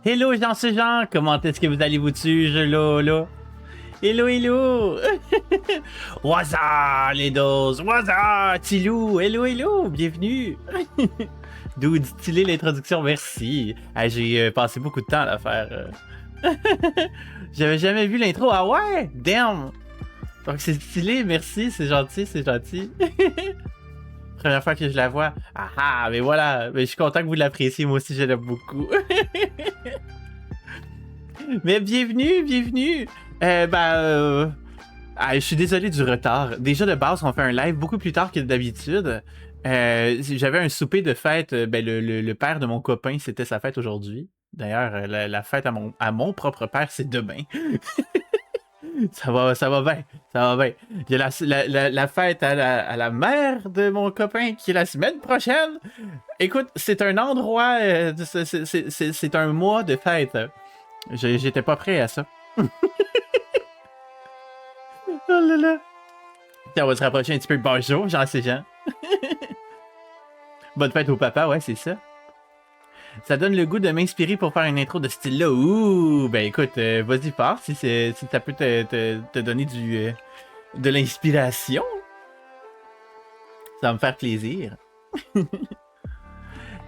Hello Jean ce Jean, comment est-ce que vous allez-vous dessus, là? Hello, hello! Waza, les doses! Waza, Tilou! Hello, bienvenue! D'où stylé l'introduction, merci! Ah, j'ai passé beaucoup de temps à la faire. J'avais jamais vu l'intro, ah ouais? Damn! Donc c'est stylé, merci, c'est gentil, c'est gentil. Première fois que je la vois. Ah, mais voilà, mais je suis content que vous l'appréciez, moi aussi je l'aime beaucoup. Mais bienvenue! Je suis désolé du retard. Déjà de base, on fait un live beaucoup plus tard que d'habitude. J'avais un souper de fête. Le père de mon copain, c'était sa fête aujourd'hui. D'ailleurs, la fête à mon propre père, c'est demain. Ça va bien. Il y a la fête à la mère de mon copain qui est la semaine prochaine. Écoute, c'est un endroit, c'est un mois de fête. J'étais pas prêt à ça. Oh là là. Tiens, on va se rapprocher un petit peu. Bonjour, Jean Séjean. Bonne fête au papa, ouais, c'est ça. Ça donne le goût de m'inspirer pour faire une intro de ce style-là. Ouh, ben écoute, vas-y fort si ça peut te donner de l'inspiration. Ça va me faire plaisir.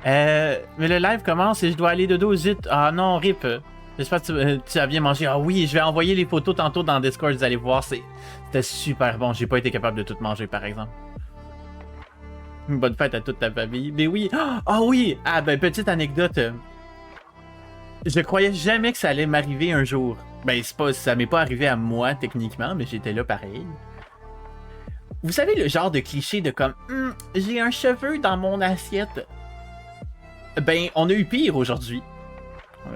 Mais le live commence et je dois aller de dos zut. Ah non, rip. J'espère que tu as bien mangé. Ah oui, je vais envoyer les photos tantôt dans Discord, vous allez voir. C'était super bon. J'ai pas été capable de tout manger, par exemple. Bonne fête à toute ta famille. Mais oui. Ah oui! Ah ben, petite anecdote. Je croyais jamais que ça allait m'arriver un jour. Ben, ça m'est pas arrivé à moi, techniquement, mais j'étais là pareil. Vous savez le genre de cliché de comme j'ai un cheveu dans mon assiette. Ben, on a eu pire aujourd'hui.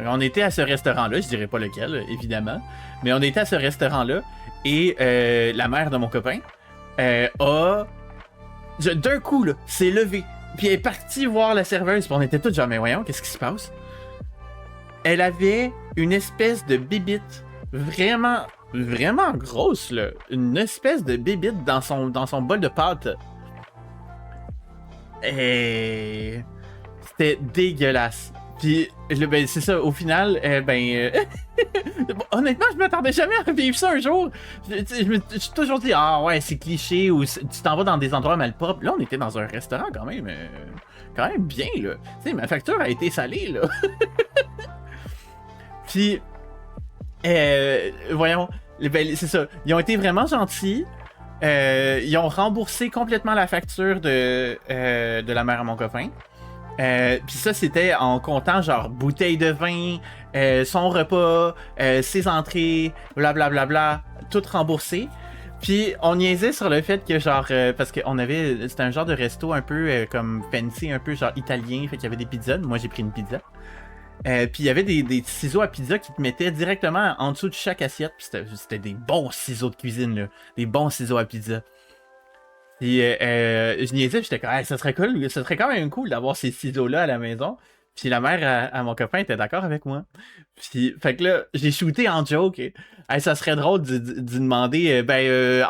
On était à ce restaurant-là, je dirais pas lequel, évidemment, mais on était à ce restaurant-là et la mère de mon copain d'un coup, là, s'est levée, puis elle est partie voir la serveuse, puis on était tous genre, mais voyons, qu'est-ce qui se passe? Elle avait une espèce de bibite vraiment grosse, là, une espèce de bibite dans son bol de pâte. Et c'était dégueulasse. Puis, ben, c'est ça, au final, honnêtement, je m'attendais jamais à vivre ça un jour. Je me suis toujours dit, ah ouais, c'est cliché, ou tu t'en vas dans des endroits malpropres. Là, on était dans un restaurant quand même bien, là. Tu sais, ma facture a été salée, là. Puis, voyons, ben, c'est ça, ils ont été vraiment gentils. Ils ont remboursé complètement la facture de la mère à mon copain. Puis ça, c'était en comptant genre bouteille de vin, son repas, ses entrées, blablabla, tout remboursé. Puis on niaisait sur le fait que genre, parce que c'était un genre de resto un peu comme fancy, un peu genre italien, fait qu'il y avait des pizzas. Moi j'ai pris une pizza. Puis il y avait des ciseaux à pizza qui te mettaient directement en dessous de chaque assiette. Puis c'était des bons ciseaux de cuisine, là. Des bons ciseaux à pizza. Puis je niaisais, j'étais comme, hey, ça serait quand même cool d'avoir ces ciseaux-là à la maison. Puis la mère à mon copain était d'accord avec moi. Puis, fait que là, j'ai shooté en joke. Hey, ça serait drôle de demander,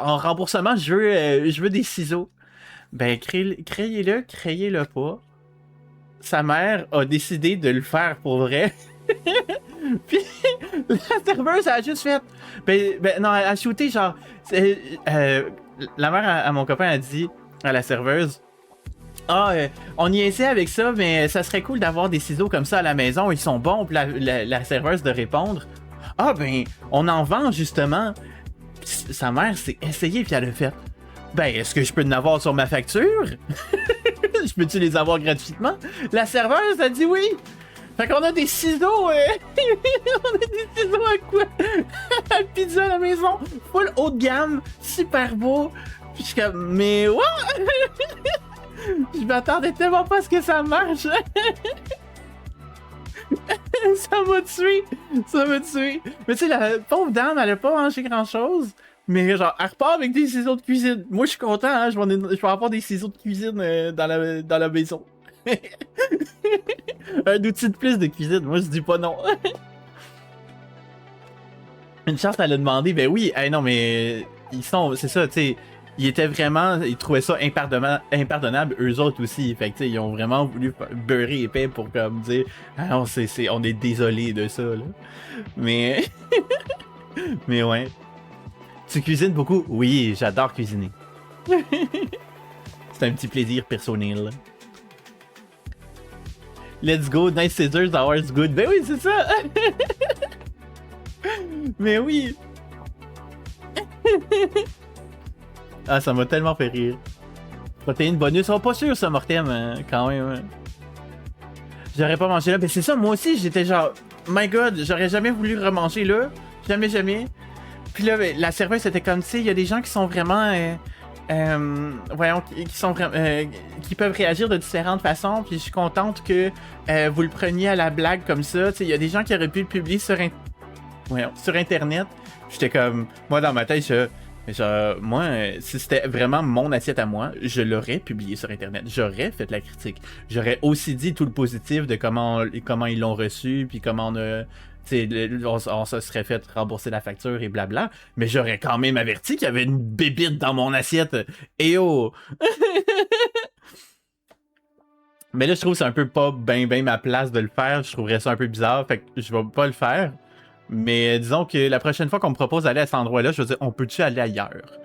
en remboursement, je veux des ciseaux. Ben, crayez-le pas. Sa mère a décidé de le faire pour vrai. Puis la serveuse a juste fait. Non, elle a shooté genre. La mère à mon copain a dit à la serveuse, on y essaie avec ça, mais ça serait cool d'avoir des ciseaux comme ça à la maison, ils sont bons. Puis la serveuse de répondre, on en vend justement. Puis sa mère s'est essayée, puis elle a fait, est-ce que je peux en avoir sur ma facture? Je peux-tu les avoir gratuitement? La serveuse a dit oui. Fait qu'on a des ciseaux, on a des ciseaux à quoi? À pizza à la maison, full haut de gamme, super beau. Puis je suis comme, mais what? Je m'attendais tellement pas à ce que ça marche. Ça m'a tué. Mais tu sais, la pauvre dame, elle a pas mangé grand-chose. Mais genre, elle repart avec des ciseaux de cuisine. Moi, je suis content, hein, je vais avoir des ciseaux de cuisine dans la maison. Un outil de plus de cuisine, moi je dis pas non. Une chance, elle a demandé, ben oui, non mais c'est ça, tu sais, Ils trouvaient ça impardonnable, eux autres aussi. Fait que, tu sais, ils ont vraiment voulu beurrer épais pour comme dire, ah non, on est désolé de ça, là. Mais, mais ouais. Tu cuisines beaucoup? Oui, j'adore cuisiner. C'est un petit plaisir personnel. Let's go, nice scissors, ours good. Ben oui, c'est ça! Mais oui! Ah, ça m'a tellement fait rire. Protéine bonus, oh, pas sûr ça, Mortem, quand même. J'aurais pas mangé là. Ben c'est ça, moi aussi, j'étais genre, my god, j'aurais jamais voulu remanger là. Jamais, jamais. Puis là, ben, la serveuse était comme, tu sais, il y a des gens qui sont vraiment. Voyons, qui peuvent réagir de différentes façons. Puis je suis contente que vous le preniez à la blague comme ça. Tu sais, il y a des gens qui auraient pu le publier sur Internet. J'étais comme, moi dans ma tête, moi, si c'était vraiment mon assiette à moi, je l'aurais publié sur Internet. J'aurais fait la critique. J'aurais aussi dit tout le positif de comment ils l'ont reçu, puis comment on se serait fait rembourser la facture et blabla. Mais j'aurais quand même averti qu'il y avait une bébite dans mon assiette. Et oh! Mais là, je trouve que c'est un peu pas ben ma place de le faire. Je trouverais ça un peu bizarre. Fait que je vais pas le faire. Mais disons que la prochaine fois qu'on me propose d'aller à cet endroit-là, je veux dire, on peut-tu aller ailleurs?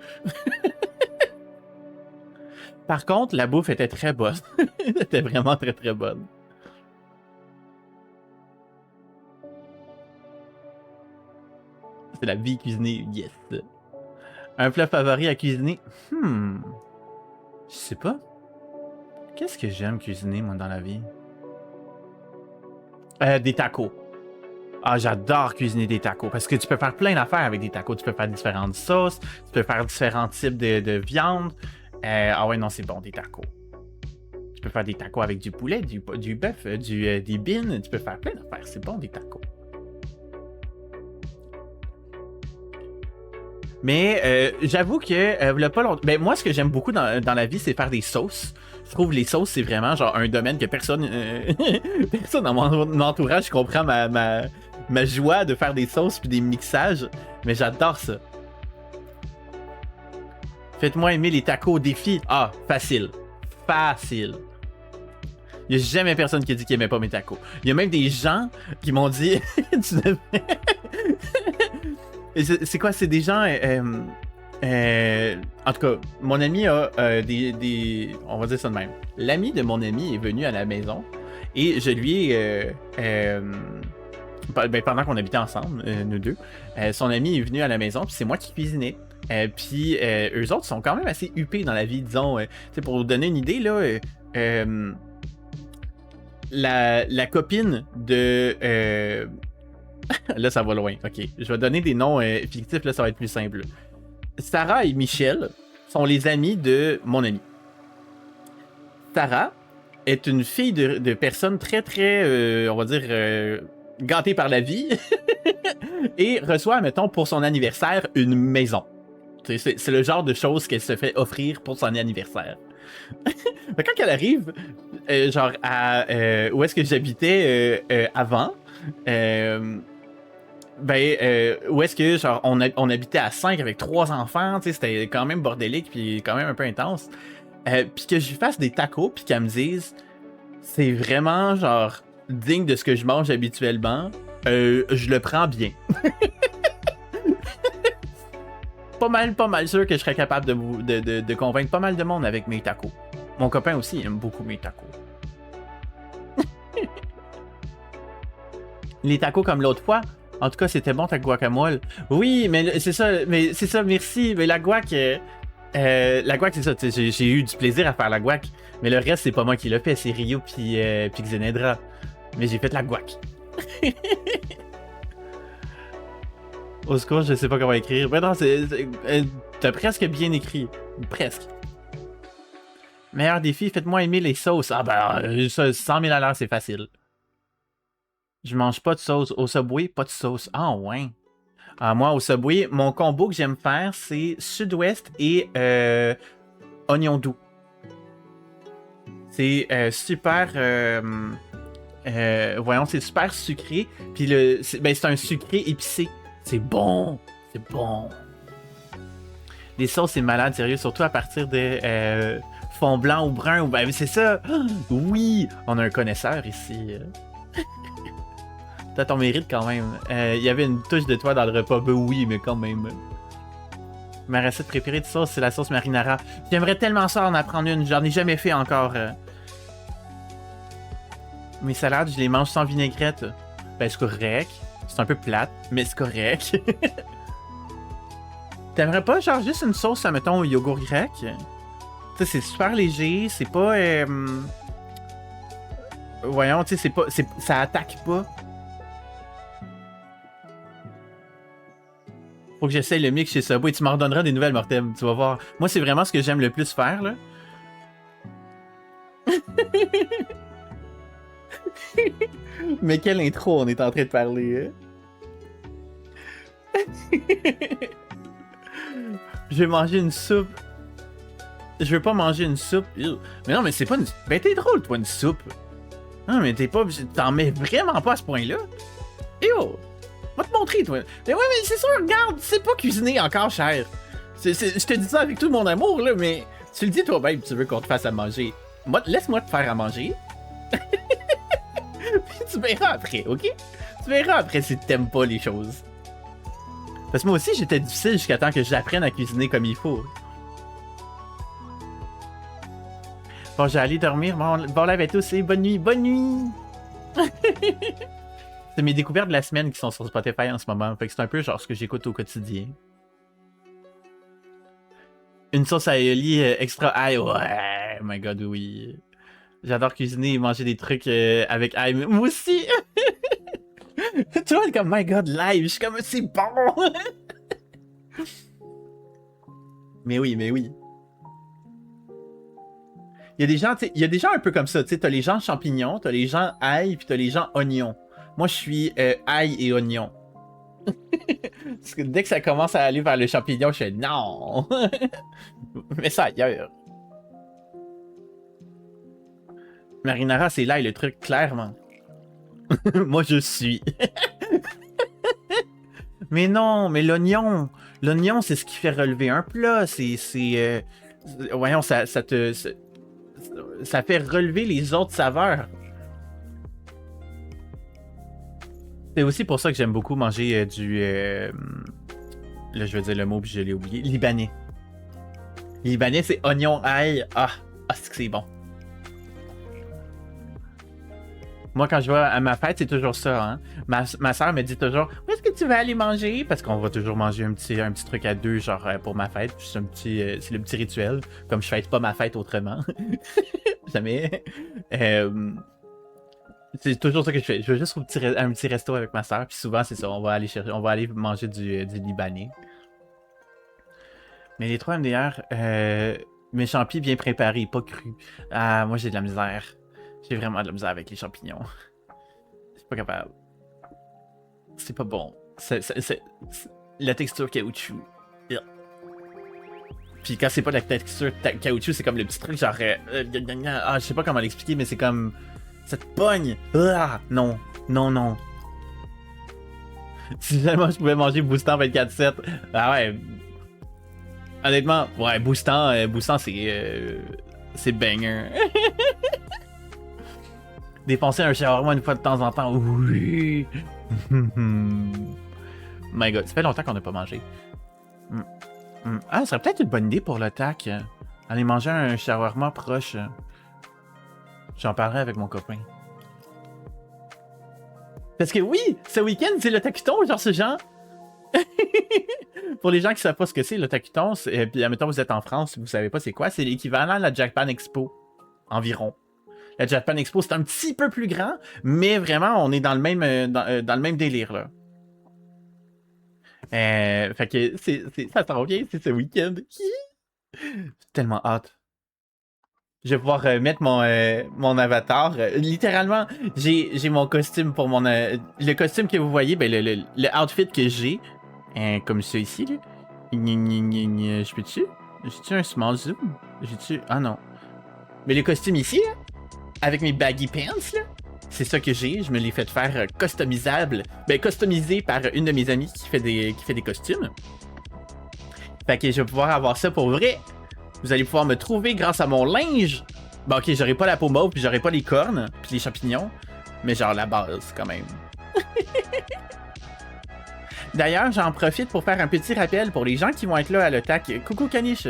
Par contre, la bouffe était très bonne. Elle était vraiment très très bonne. C'est la vie cuisinée, yes. Un plat favori à cuisiner? Je sais pas. Qu'est-ce que j'aime cuisiner, moi, dans la vie? Des tacos. Ah, j'adore cuisiner des tacos parce que tu peux faire plein d'affaires avec des tacos. Tu peux faire différentes sauces, tu peux faire différents types de viande. Ah ouais, non, c'est bon, des tacos. Tu peux faire des tacos avec du poulet, du bœuf, des beans. Tu peux faire plein d'affaires. C'est bon, des tacos. Mais j'avoue que pas longtemps. Ben, moi, ce que j'aime beaucoup dans la vie, c'est faire des sauces. Je trouve les sauces, c'est vraiment genre un domaine que personne dans mon entourage comprend ma joie de faire des sauces puis des mixages. Mais j'adore ça. Faites-moi aimer les tacos au défi. Ah, facile. Facile. Il n'y a jamais personne qui a dit qu'il aimait pas mes tacos. Il y a même des gens qui m'ont dit tu devrais. C'est quoi? C'est des gens. En tout cas, mon ami a des. On va dire ça de même. L'ami de mon ami est venu à la maison et je lui ai. Pendant qu'on habitait ensemble, nous deux, son ami est venu à la maison, puis c'est moi qui cuisinais. Puis eux autres sont quand même assez huppés dans la vie, disons. Pour vous donner une idée, là, la copine de. Là, ça va loin. Ok, je vais donner des noms fictifs, là, ça va être plus simple. Sarah et Michel sont les amis de mon ami. Sarah est une fille de personne très, très, on va dire, gâtée par la vie et reçoit, mettons, pour son anniversaire, une maison. C'est le genre de choses qu'elle se fait offrir pour son anniversaire. Quand elle arrive, genre, où est-ce que j'habitais avant, où est-ce que, genre, on habitait à 5 avec 3 enfants, c'était quand même bordélique, puis quand même un peu intense. Puis que je lui fasse des tacos, puis qu'elle me dise, c'est vraiment, genre, digne de ce que je mange habituellement, je le prends bien. pas mal sûr que je serais capable de convaincre pas mal de monde avec mes tacos. Mon copain aussi aime beaucoup mes tacos. Les tacos comme l'autre fois, en tout cas, c'était bon ta guacamole. Oui, mais c'est ça, merci. Mais la guac, c'est ça. J'ai eu du plaisir à faire la guac. Mais le reste, c'est pas moi qui l'ai fait, c'est Rio puis Xenedra. Mais j'ai fait la guac. Au secours, je sais pas comment écrire. Mais non, t'as presque bien écrit. Presque. Meilleur défi, faites-moi aimer les sauces. Ah ben, 100 000 à l'heure, c'est facile. Je mange pas de sauce. Au Subway, pas de sauce. Ah ouais. Moi, au Subway, mon combo que j'aime faire, c'est Sud-Ouest et oignon doux. C'est super... voyons, c'est super sucré. Puis c'est un sucré épicé. C'est bon. C'est bon. Les sauces, c'est malade, sérieux, surtout à partir de fond blanc ou brun. Ou... Ben, c'est ça. Oui, on a un connaisseur ici. T'as ton mérite quand même. Il y avait une touche de toi dans le repas. Ben oui, mais quand même. Ma recette préférée de sauce, c'est la sauce marinara. J'aimerais tellement ça en apprendre une. J'en ai jamais fait encore. Mes salades, je les mange sans vinaigrette. Ben, c'est correct. C'est un peu plate, mais c'est correct. T'aimerais pas, genre, juste une sauce, mettons, au yogourt grec? Tu sais, c'est super léger, c'est pas... Voyons, tu sais, c'est pas... ça attaque pas. Faut que j'essaye le mix chez Subway. Tu m'en redonneras des nouvelles, Mortem. Tu vas voir. Moi, c'est vraiment ce que j'aime le plus faire, là. Mais quelle intro on est en train de parler, hein? Je vais manger une soupe. Je veux pas manger une soupe. Mais non, mais c'est pas une... Ben, t'es drôle, toi, une soupe. Non, mais t'es pas... T'en mets vraiment pas à ce point-là. Yo! Va te montrer, toi. Mais ouais, mais c'est sûr, regarde, c'est pas cuisiner encore, cher. Je te dis ça avec tout mon amour, là, mais tu le dis toi-même, tu veux qu'on te fasse à manger. Laisse-moi te faire à manger. Puis tu verras après, ok? Tu verras après si t'aimes pas les choses. Parce que moi aussi, j'étais difficile jusqu'à temps que j'apprenne à cuisiner comme il faut. Bon, j'ai allé dormir. Bon live à tous et bonne nuit, bonne nuit! C'est mes découvertes de la semaine qui sont sur Spotify en ce moment. Fait que c'est un peu genre ce que j'écoute au quotidien. Une sauce à aioli extra ail. Ouais, oh my god, oui. J'adore cuisiner et manger des trucs avec ail. Moi aussi! Tu vois, comme my god, live. Je suis comme, c'est bon! Mais oui, mais oui. Il y a des gens un peu comme ça. Tu sais, t'as les gens champignons, t'as les gens ail, puis t'as les gens oignons. Moi, je suis ail et oignon. Parce que dès que ça commence à aller vers le champignon, je fais non! Mets ça ailleurs. Marinara, c'est l'ail, le truc, clairement. Moi, je suis. Mais non, mais l'oignon, c'est ce qui fait relever un plat. Voyons, ça fait relever les autres saveurs. C'est aussi pour ça que j'aime beaucoup manger du... là, je veux dire le mot, puis je l'ai oublié. Libanais. Libanais, c'est oignon, ail. C'est que c'est bon. Moi, quand je vais à ma fête, c'est toujours ça. Hein? Ma soeur me dit toujours, où est-ce que tu vas aller manger? Parce qu'on va toujours manger un petit truc à deux, genre pour ma fête. C'est le petit rituel. Comme je fête pas ma fête autrement. Jamais. C'est toujours ça que je fais. Je vais juste un petit resto avec ma soeur. Puis souvent, c'est ça. On va aller manger du Libanais. Mais les 3 MDR, mes champignons bien préparés, pas crus. Ah, moi j'ai de la misère. J'ai vraiment de la misère avec les champignons. Je suis pas capable. C'est pas bon. La texture caoutchouc. Puis quand c'est pas de la texture caoutchouc, c'est comme le petit truc genre... je sais pas comment l'expliquer, mais c'est comme... Ça te pogne. Non. Non. Si seulement je pouvais manger Boostant 24/7. Ah ouais. Honnêtement, ouais, Boostant c'est banger. Dépenser un shawarma une fois de temps en temps, oui. My god, ça fait longtemps qu'on n'a pas mangé. Ah, ça serait peut-être une bonne idée pour le TAC. Aller manger un shawarma proche. J'en parlerai avec mon copain. Parce que oui, ce week-end, c'est le Takuton, genre ce genre. Pour les gens qui savent pas ce que c'est, le Takuton, puis admettons vous êtes en France, vous savez pas c'est quoi, c'est l'équivalent de la Japan Expo. Environ. La Japan Expo, c'est un petit peu plus grand, mais vraiment, on est dans le même, dans le même délire, là. Fait que ça s'en vient, c'est ce week-end. Tellement hâte. Je vais pouvoir mettre mon avatar. Littéralement, j'ai mon costume pour mon... le costume que vous voyez, ben le outfit que j'ai, comme ça ici, là. Je peux-tu? J'ai-tu un small zoom? J'ai-tu... Ah non. Mais le costume ici, là, avec mes baggy pants, là, c'est ça que j'ai. Je me l'ai fait faire customisable. Ben, customisé par une de mes amies qui fait des costumes. Fait que je vais pouvoir avoir ça pour vrai. Vous allez pouvoir me trouver grâce à mon linge. Bon, ok, j'aurai pas la peau mauve, puis j'aurai pas les cornes, puis les champignons. Mais genre la base, quand même. D'ailleurs, j'en profite pour faire un petit rappel pour les gens qui vont être là à l'OTAC. Coucou Caniche!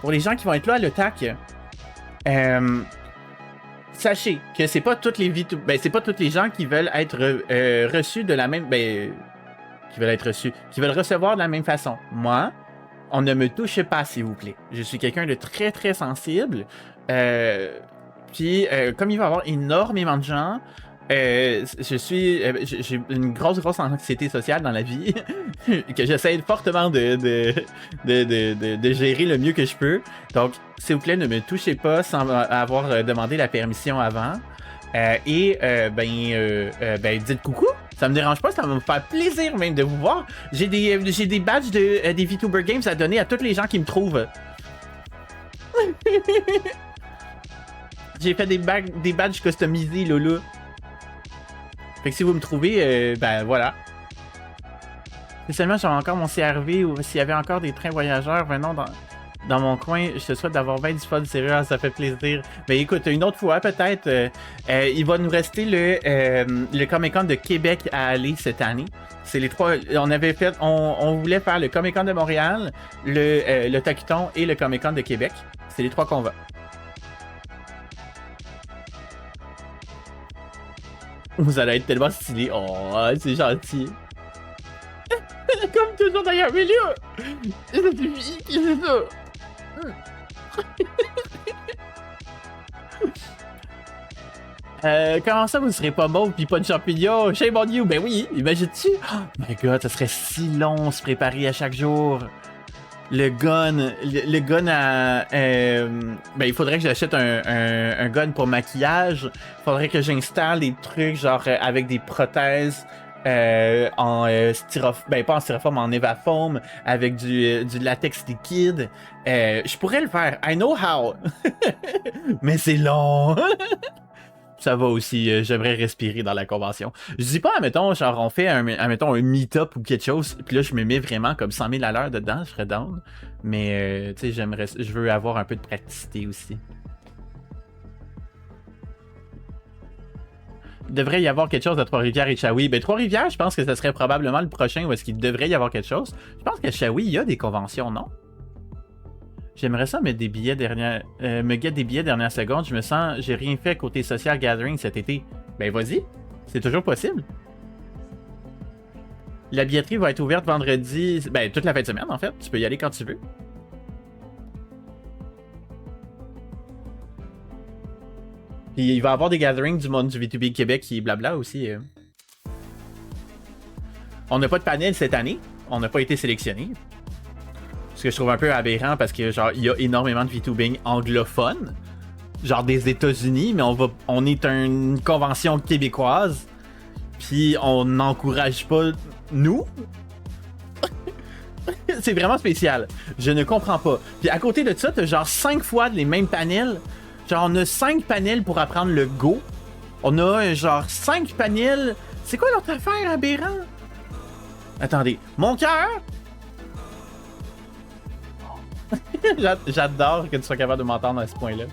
Pour les gens qui vont être là à l'OTAC, sachez que c'est pas toutes les c'est pas tous les gens qui veulent être reçus de la même... qui veulent être reçus, qui veulent recevoir de la même façon. Moi, on ne me touche pas, s'il vous plaît. Je suis quelqu'un de très, très sensible. Puis, comme il va y avoir énormément de gens, j'ai une grosse anxiété sociale dans la vie que j'essaie fortement de gérer le mieux que je peux. Donc, s'il vous plaît, ne me touchez pas sans avoir demandé la permission avant. Dites coucou. Ça me dérange pas, ça va me faire plaisir même de vous voir. J'ai des badges des VTuber Games à donner à tous les gens qui me trouvent. J'ai fait des badges customisés, Lolo. Fait que si vous me trouvez, voilà. Si seulement j'avais encore mon CRV ou s'il y avait encore des trains voyageurs venant dans mon coin, je te souhaite d'avoir bien du fun, sérieux, ça fait plaisir. Mais écoute, une autre fois peut-être, il va nous rester le Comic-Con de Québec à aller cette année. C'est les trois, on voulait faire le Comic-Con de Montréal, le Taquiton et le Comic-Con de Québec. C'est les trois qu'on va. Vous allez être tellement stylé. Oh, c'est gentil. Comme toujours d'ailleurs, mais là, c'est ça. Comment ça, vous serez pas mauve pis pas de champignons? Shame on you! Ben oui, imagine-tu? Oh my god, ça serait si long se préparer à chaque jour. Le gun à... il faudrait que j'achète un gun pour maquillage. Il faudrait que j'installe des trucs genre avec des prothèses en styrofoam, pas en styrofoam, en Evafoam, avec du latex liquide. Je pourrais le faire, I know how. Mais c'est long. Ça va aussi, j'aimerais respirer dans la convention. Je dis pas, admettons, genre on fait un meet-up ou quelque chose, puis là je me mets vraiment comme 100 000 à l'heure dedans, je serais down. Mais tu sais, je veux avoir un peu de praticité aussi. Il devrait y avoir quelque chose à Trois-Rivières et Shawi. Ben Trois-Rivières, je pense que ce serait probablement le prochain où est-ce qu'il devrait y avoir quelque chose. Je pense qu'à Shawi, il y a des conventions, non? J'aimerais ça mettre des billets me get des billets dernière seconde. Je me sens, j'ai rien fait côté social gathering cet été. Ben vas-y, c'est toujours possible. La billetterie va être ouverte vendredi, toute la fin de semaine en fait. Tu peux y aller quand tu veux. Puis il va y avoir des gatherings du monde du V2B Québec qui blabla aussi. On n'a pas de panel cette année. On n'a pas été sélectionné. Ce que je trouve un peu aberrant parce que genre il y a énormément de VTubing anglophones, genre des États-Unis, mais on est une convention québécoise, puis on n'encourage pas nous. C'est vraiment spécial. Je ne comprends pas. Puis à côté de ça, t'as genre 5 fois les mêmes panels. Genre on a 5 panels pour apprendre le Go. On a genre 5 panels. C'est quoi l'autre affaire aberrant? Attendez, mon cœur. J'adore que tu sois capable de m'entendre à ce point-là.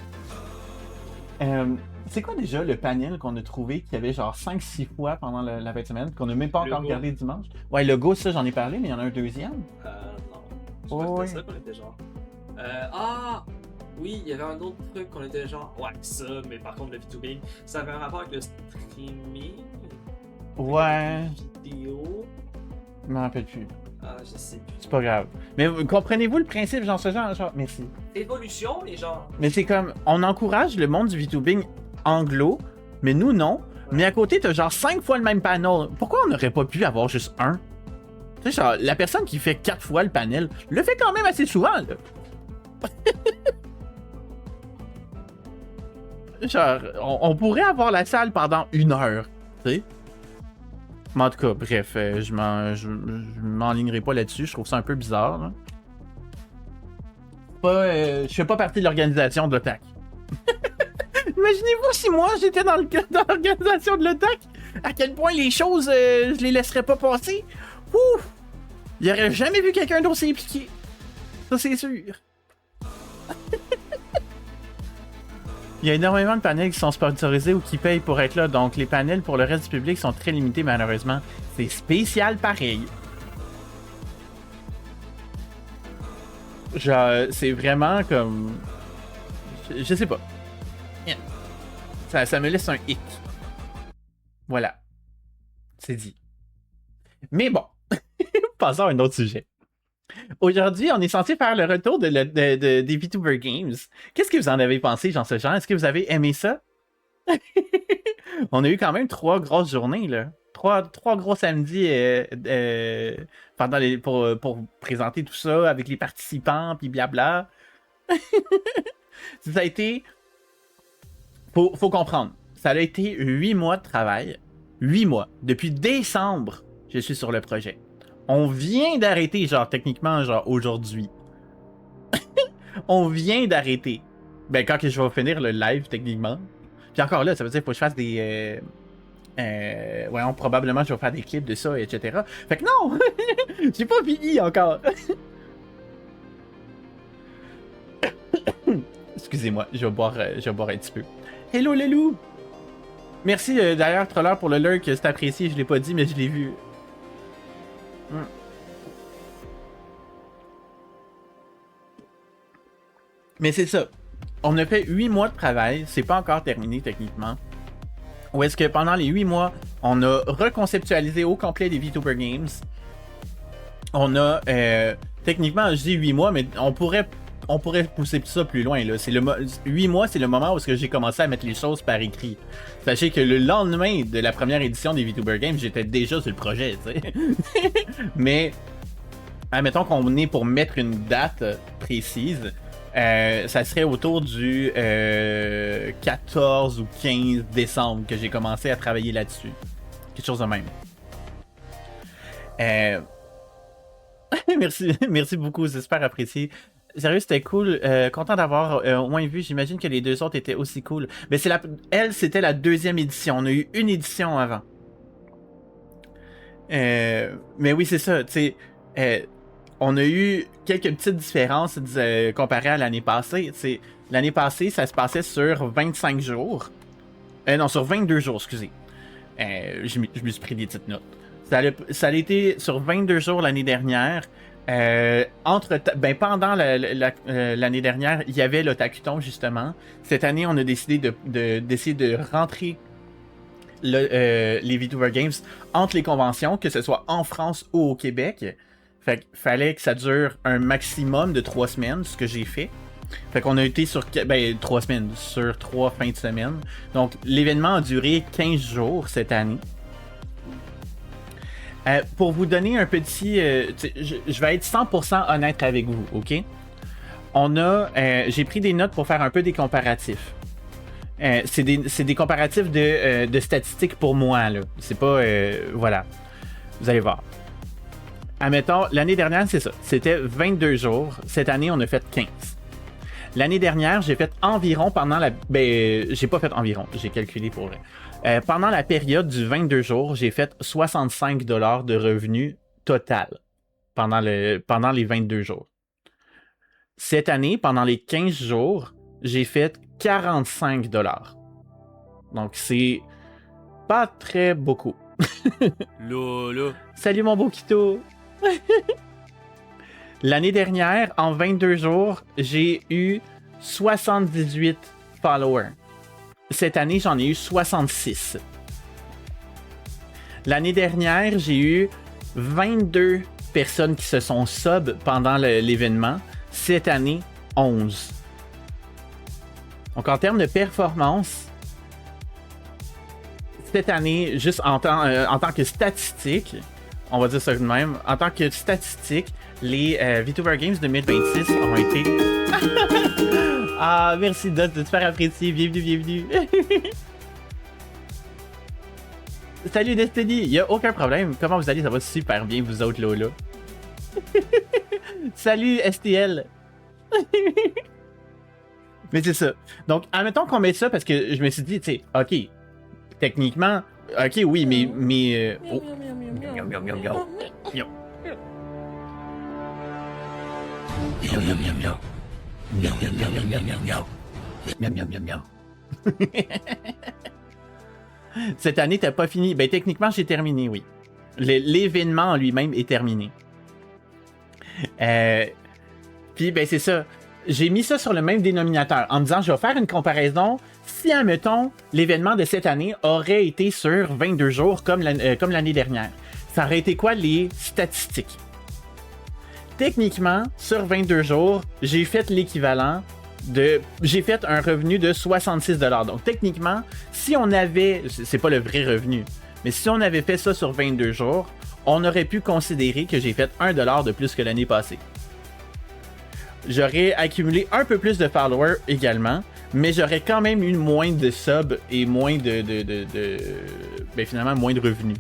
C'est quoi déjà le panel qu'on a trouvé qui avait genre 5-6 fois pendant la fin de semaine, qu'on n'a même pas encore regardé dimanche? Ouais, le Go, ça j'en ai parlé, mais il y en a un deuxième. Non. Je sais pas, ça qu'on était genre. Oui, il y avait un autre truc qu'on était genre. Ouais, ça, mais par contre, le VTubing, ça avait un rapport avec le streaming. Ouais. Vidéo. Je m'en rappelle plus. Ah, je sais plus. C'est pas grave. Mais comprenez-vous le principe, genre ce genre? Merci. Évolution, les gens. Mais c'est comme, on encourage le monde du VTubing anglo, mais nous non. Ouais. Mais à côté, t'as genre 5 fois le même panel. Pourquoi on n'aurait pas pu avoir juste un? Tu sais, genre, la personne qui fait 4 fois le panel le fait quand même assez souvent, là. Genre, on pourrait avoir la salle pendant 1 heure, tu sais. Mais en tout cas, bref, je m'enlignerai pas là-dessus. Je trouve ça un peu bizarre. Là. Je fais pas partie de l'organisation de l'OTAC. Imaginez-vous si moi j'étais dans l'organisation de l'OTAC, à quel point les choses, je les laisserais pas passer. Ouf! Il aurait jamais vu quelqu'un d'autre s'impliquer. Ça, c'est sûr. Il y a énormément de panels qui sont sponsorisés ou qui payent pour être là, donc les panels pour le reste du public sont très limités malheureusement. C'est spécial pareil. Genre, c'est vraiment comme... Je sais pas. Ça me laisse un hic. Voilà. C'est dit. Mais bon, passons à un autre sujet. Aujourd'hui, on est censé faire le retour des VTuber Games. Qu'est-ce que vous en avez pensé, genre ce genre? Est-ce que vous avez aimé ça? On a eu quand même 3 grosses journées, là. 3 gros samedis pour présenter tout ça avec les participants, puis blabla. Ça a été... Faut comprendre. Ça a été 8 mois de travail. 8 mois. Depuis décembre, je suis sur le projet. On vient d'arrêter, genre, techniquement, genre, aujourd'hui. On vient d'arrêter. Ben, quand que je vais finir le live, techniquement. Puis encore là, ça veut dire qu'il faut que je fasse des... ouais, probablement, je vais faire des clips de ça, etc. Fait que non! J'ai pas fini encore! Excusez-moi, je vais boire un petit peu. Hello, le loup! Merci d'ailleurs, Troller, pour le lurk, c'est apprécié, je l'ai pas dit, mais je l'ai vu. Mais c'est ça. On a fait 8 mois de travail, c'est pas encore terminé techniquement. Ou est-ce que pendant les 8 mois, on a reconceptualisé au complet les VTuber Games. On a, techniquement, je dis 8 mois, mais on pourrait pousser ça plus loin. Là. 8 mois, c'est le moment où j'ai commencé à mettre les choses par écrit. Sachez que le lendemain de la première édition des VTuber Games, j'étais déjà sur le projet, tu sais. Mais, admettons qu'on est pour mettre une date précise, ça serait autour du 14 ou 15 décembre que j'ai commencé à travailler là-dessus. Quelque chose de même. Merci beaucoup, c'est super apprécié. Sérieux, c'était cool. Content d'avoir au moins vu. J'imagine que les 2 autres étaient aussi cool. Mais elle, c'était la 2e édition. On a eu une édition avant. Mais oui, c'est ça. Tu sais, on a eu quelques petites différences comparées à l'année passée. T'sais, l'année passée, ça se passait sur 25 jours. Non, sur 22 jours, excusez. Je me suis pris des petites notes. Ça a été sur 22 jours l'année dernière. Pendant l'année dernière, il y avait l'Otakuton, justement. Cette année, on a décidé d'essayer de rentrer les VTuber Games entre les conventions, que ce soit en France ou au Québec. Fait qu'il fallait que ça dure un maximum de 3 semaines, ce que j'ai fait. Fait qu'on a été sur 3 semaines, sur 3 fins de semaine. Donc, l'événement a duré 15 jours cette année. Pour vous donner un petit... je vais être 100% honnête avec vous, ok? J'ai pris des notes pour faire un peu des comparatifs. C'est des comparatifs de statistiques pour moi, là. C'est pas... voilà. Vous allez voir. Admettons, l'année dernière, c'est ça. C'était 22 jours. Cette année, on a fait 15. L'année dernière, j'ai fait environ pendant la... j'ai pas fait environ. J'ai calculé pour vrai. Pendant la période du 22 jours, j'ai fait 65$ de revenus total pendant les 22 jours. Cette année, pendant les 15 jours, j'ai fait 45$. Donc, c'est pas très beaucoup. Lolo. Salut mon beau Kito! L'année dernière, en 22 jours, j'ai eu 78 followers. Cette année, j'en ai eu 66. L'année dernière, j'ai eu 22 personnes qui se sont sub pendant l'événement. Cette année, 11. Donc, en termes de performance, cette année, juste en tant que statistique, on va dire ça de même, en tant que statistique, les VTuber Games 2026 ont été... Ah, merci Dot, de te faire apprécier. Bienvenue. Salut Destiny, y a aucun problème. Comment vous allez? Ça va super bien, vous autres, là. Salut STL. Mais c'est ça. Donc, admettons qu'on met ça parce que je me suis dit, tu sais, ok, techniquement, ok, oui, mais oh. Miaou, miaou, miaou, miaou. Miaou, miaou, miaou, miaou, miaou, miaou. Miaou, miaou, miaou, miaou. Cette année, t'as pas fini. Ben, techniquement, j'ai terminé, oui. L'événement en lui-même est terminé. Puis, ben, c'est ça. J'ai mis ça sur le même dénominateur en me disant, je vais faire une comparaison. Si, admettons, l'événement de cette année aurait été sur 22 jours comme l'année dernière, ça aurait été quoi les statistiques? Techniquement, sur 22 jours, j'ai fait l'équivalent de... J'ai fait un revenu de 66$. Donc, techniquement, si on avait... C'est pas le vrai revenu, mais si on avait fait ça sur 22 jours, on aurait pu considérer que j'ai fait 1$ de plus que l'année passée. J'aurais accumulé un peu plus de followers également, mais j'aurais quand même eu moins de subs et moins ben finalement, moins de revenus.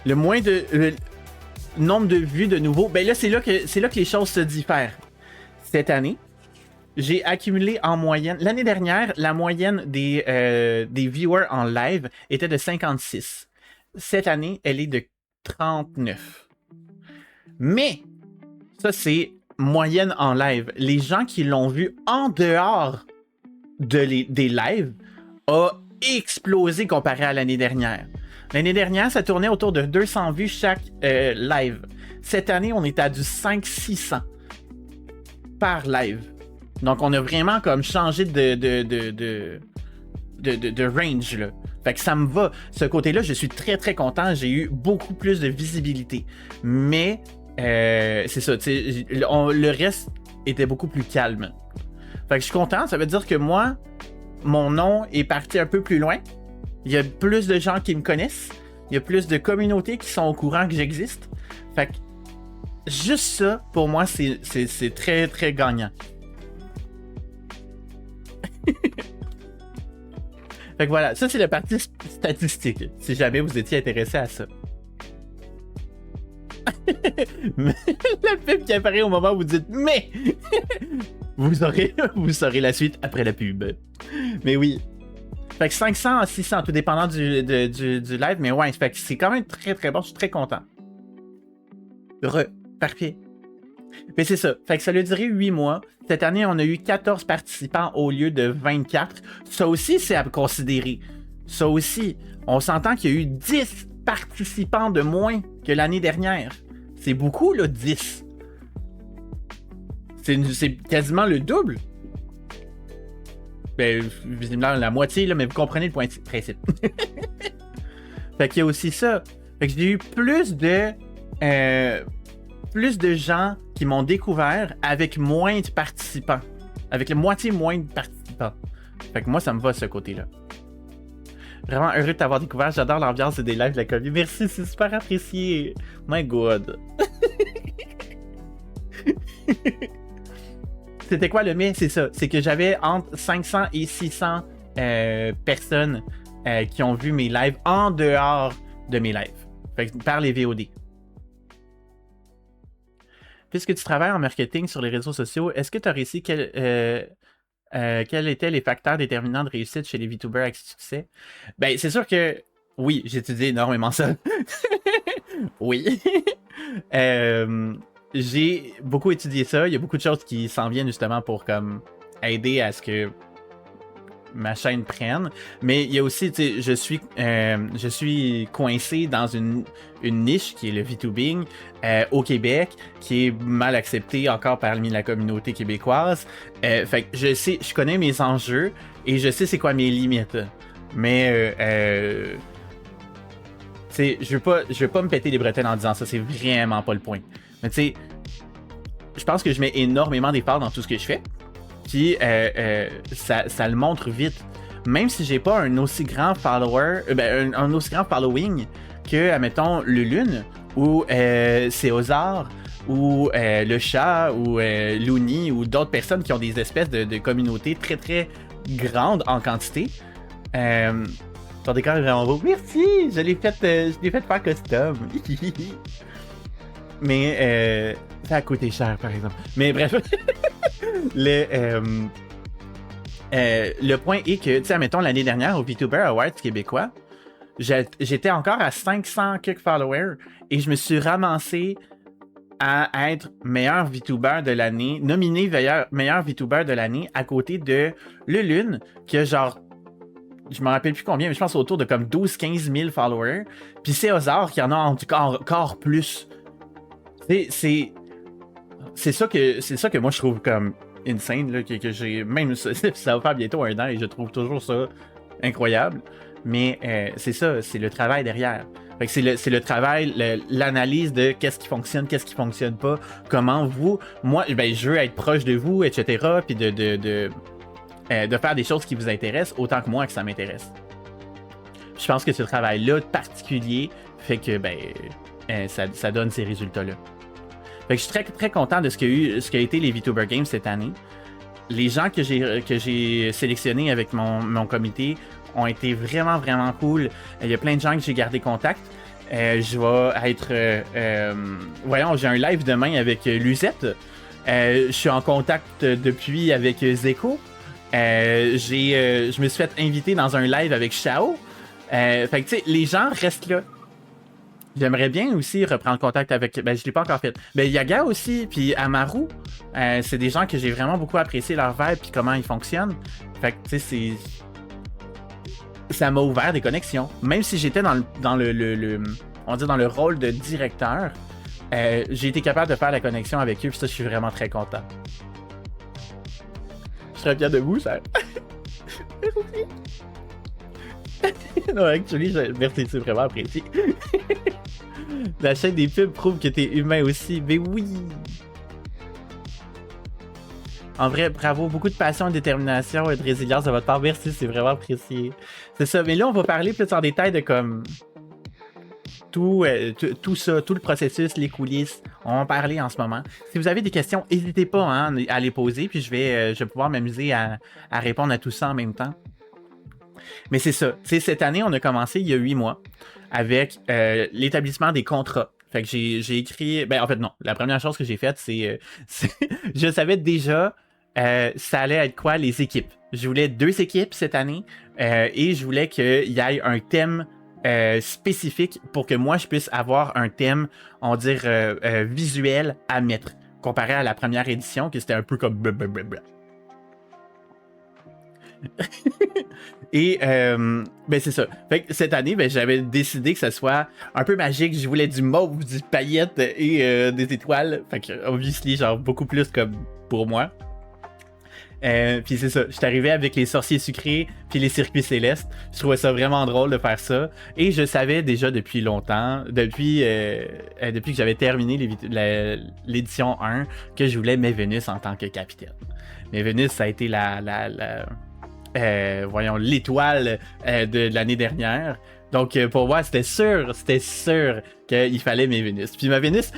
Le nombre de vues de nouveau, ben là, c'est là que les choses se diffèrent. Cette année, j'ai accumulé en moyenne... L'année dernière, la moyenne des viewers en live était de 56. Cette année, elle est de 39. Mais, ça, c'est moyenne en live. Les gens qui l'ont vu en dehors des lives a explosé comparé à l'année dernière. L'année dernière, ça tournait autour de 200 vues chaque live. Cette année, on est à du 500-600 par live. Donc, on a vraiment comme changé de range, là. Fait que ça me va. Ce côté-là, je suis très, très content. J'ai eu beaucoup plus de visibilité. Mais, c'est ça, le reste était beaucoup plus calme. Fait que je suis content. Ça veut dire que moi, mon nom est parti un peu plus loin. Il y a plus de gens qui me connaissent. Il y a plus de communautés qui sont au courant que j'existe. Fait que juste ça, pour moi, c'est très, très gagnant. Fait que voilà, ça c'est la partie statistique, si jamais vous étiez intéressé à ça. La pub qui apparaît au moment où vous dites « Mais! » vous saurez la suite après la pub. Mais oui. Fait que 500 à 600, tout dépendant du live, mais ouais, fait que c'est quand même très très bon, je suis très content. Parfait. Mais c'est ça, fait que ça a duré 8 mois. Cette année, on a eu 14 participants au lieu de 24. Ça aussi, c'est à considérer. Ça aussi, on s'entend qu'il y a eu 10 participants de moins que l'année dernière. C'est beaucoup, là, 10. C'est quasiment le double. Ben, visiblement la moitié, là, mais vous comprenez le principe. Fait qu'il y a aussi ça. Fait que j'ai eu plus de gens qui m'ont découvert avec moins de participants. Avec la moitié moins de participants. Fait que moi, ça me va, ce côté-là. Vraiment heureux de t'avoir découvert. J'adore l'ambiance des lives de la communauté. Merci, c'est super apprécié. My God. C'était quoi le mais? C'est ça. C'est que j'avais entre 500 et 600 personnes qui ont vu mes lives en dehors de mes lives. Fait que par les VOD. Puisque tu travailles en marketing sur les réseaux sociaux, est-ce que tu as réussi quels étaient les facteurs déterminants de réussite chez les VTubers avec succès? Ben, c'est sûr que oui, j'ai étudié énormément ça. Oui. J'ai beaucoup étudié ça. Il y a beaucoup de choses qui s'en viennent justement pour comme aider à ce que ma chaîne prenne. Mais il y a aussi, tu sais, je suis coincé dans une niche qui est le VTubing au Québec, qui est mal accepté encore parmi la communauté québécoise. Fait que je connais mes enjeux et je sais c'est quoi mes limites. Mais tu sais, je veux pas me péter les bretelles en disant ça, c'est vraiment pas le point. Mais tu sais, je pense que je mets énormément d'efforts dans tout ce que je fais. Puis ça le montre vite. Même si j'ai pas un aussi grand follower, un aussi grand following que, admettons, le Lune, ou Céosar, ou le Chat, ou Looney, ou d'autres personnes qui ont des espèces de communautés très très grandes en quantité. Ton décor est vraiment beau. Merci! Je l'ai fait faire custom. Mais ça a coûté cher, par exemple. Mais bref. Le point est que, tu sais, admettons, l'année dernière, au VTuber Awards québécois, j'étais encore à 500 quelques followers et je me suis ramassé à être meilleur VTuber de l'année, nominé meilleur VTuber de l'année à côté de Lulune, qui a genre, je me rappelle plus combien, mais je pense autour de comme 12-15 000 followers. Puis c'est Ozar qui en a encore plus. C'est ça que moi je trouve comme insane, là, que j'ai, même ça va faire bientôt 1 an et je trouve toujours ça incroyable. Mais c'est ça, c'est le travail derrière. Fait que c'est le travail, l'analyse de qu'est-ce qui fonctionne pas, comment moi, ben, je veux être proche de vous, etc. Puis de faire des choses qui vous intéressent autant que moi que ça m'intéresse. Je pense que ce travail-là particulier fait que ben ça donne ces résultats-là. Fait que je suis très, très content de ce qu'a été les VTuber Games cette année. Les gens que j'ai sélectionnés avec mon comité ont été vraiment, vraiment cool. Il y a plein de gens que j'ai gardé contact. Je vais être... voyons, j'ai un live demain avec Lucette. Je suis en contact depuis avec Zeko. Je me suis fait inviter dans un live avec Shao. Fait que tu sais, les gens restent là. J'aimerais bien aussi reprendre contact avec... Ben, je l'ai pas encore fait. Ben, Yaga aussi, puis Amaru. C'est des gens que j'ai vraiment beaucoup apprécié leur vibe puis comment ils fonctionnent. Fait que, tu sais, ça m'a ouvert des connexions. Même si j'étais dans on va dire dans le rôle de directeur, j'ai été capable de faire la connexion avec eux, puis ça, je suis vraiment très content. Je serais bien de vous, ça. Non, actually, merci, c'est vraiment apprécié. La chaîne des pubs prouve que t'es humain aussi. Mais oui! En vrai, bravo, beaucoup de passion, de détermination et de résilience de votre part. Merci, c'est vraiment apprécié. C'est ça, mais là, on va parler plus en détail de comme... Tout ça, tout le processus, les coulisses. On va en parler en ce moment. Si vous avez des questions, n'hésitez pas hein, à les poser, puis je vais pouvoir m'amuser à répondre à tout ça en même temps. Mais c'est ça. T'sais, cette année, on a commencé il y a 8 mois avec l'établissement des contrats. Fait que j'ai écrit... Ben, en fait, non. La première chose que j'ai faite, c'est je savais déjà ça allait être quoi les équipes. Je voulais 2 équipes cette année et je voulais qu'il y ait un thème spécifique pour que moi, je puisse avoir un thème, on va dire, visuel à mettre. Comparé à la première édition, que c'était un peu comme... blablabla. Et ben c'est ça. Fait que cette année, ben, j'avais décidé que ça soit un peu magique. Je voulais du mauve, du paillette et des étoiles. Fait que obviously, genre beaucoup plus comme pour moi. Puis c'est ça. Je suis arrivé avec les sorciers sucrés puis les circuits célestes. Je trouvais ça vraiment drôle de faire ça. Et je savais déjà depuis longtemps, depuis que j'avais terminé l'édition 1, que je voulais Mévénus en tant que capitaine. Mévénus, ça a été voyons, l'étoile de l'année dernière. Donc, pour moi, c'était sûr qu'il fallait mes Vénus. Puis ma Vénus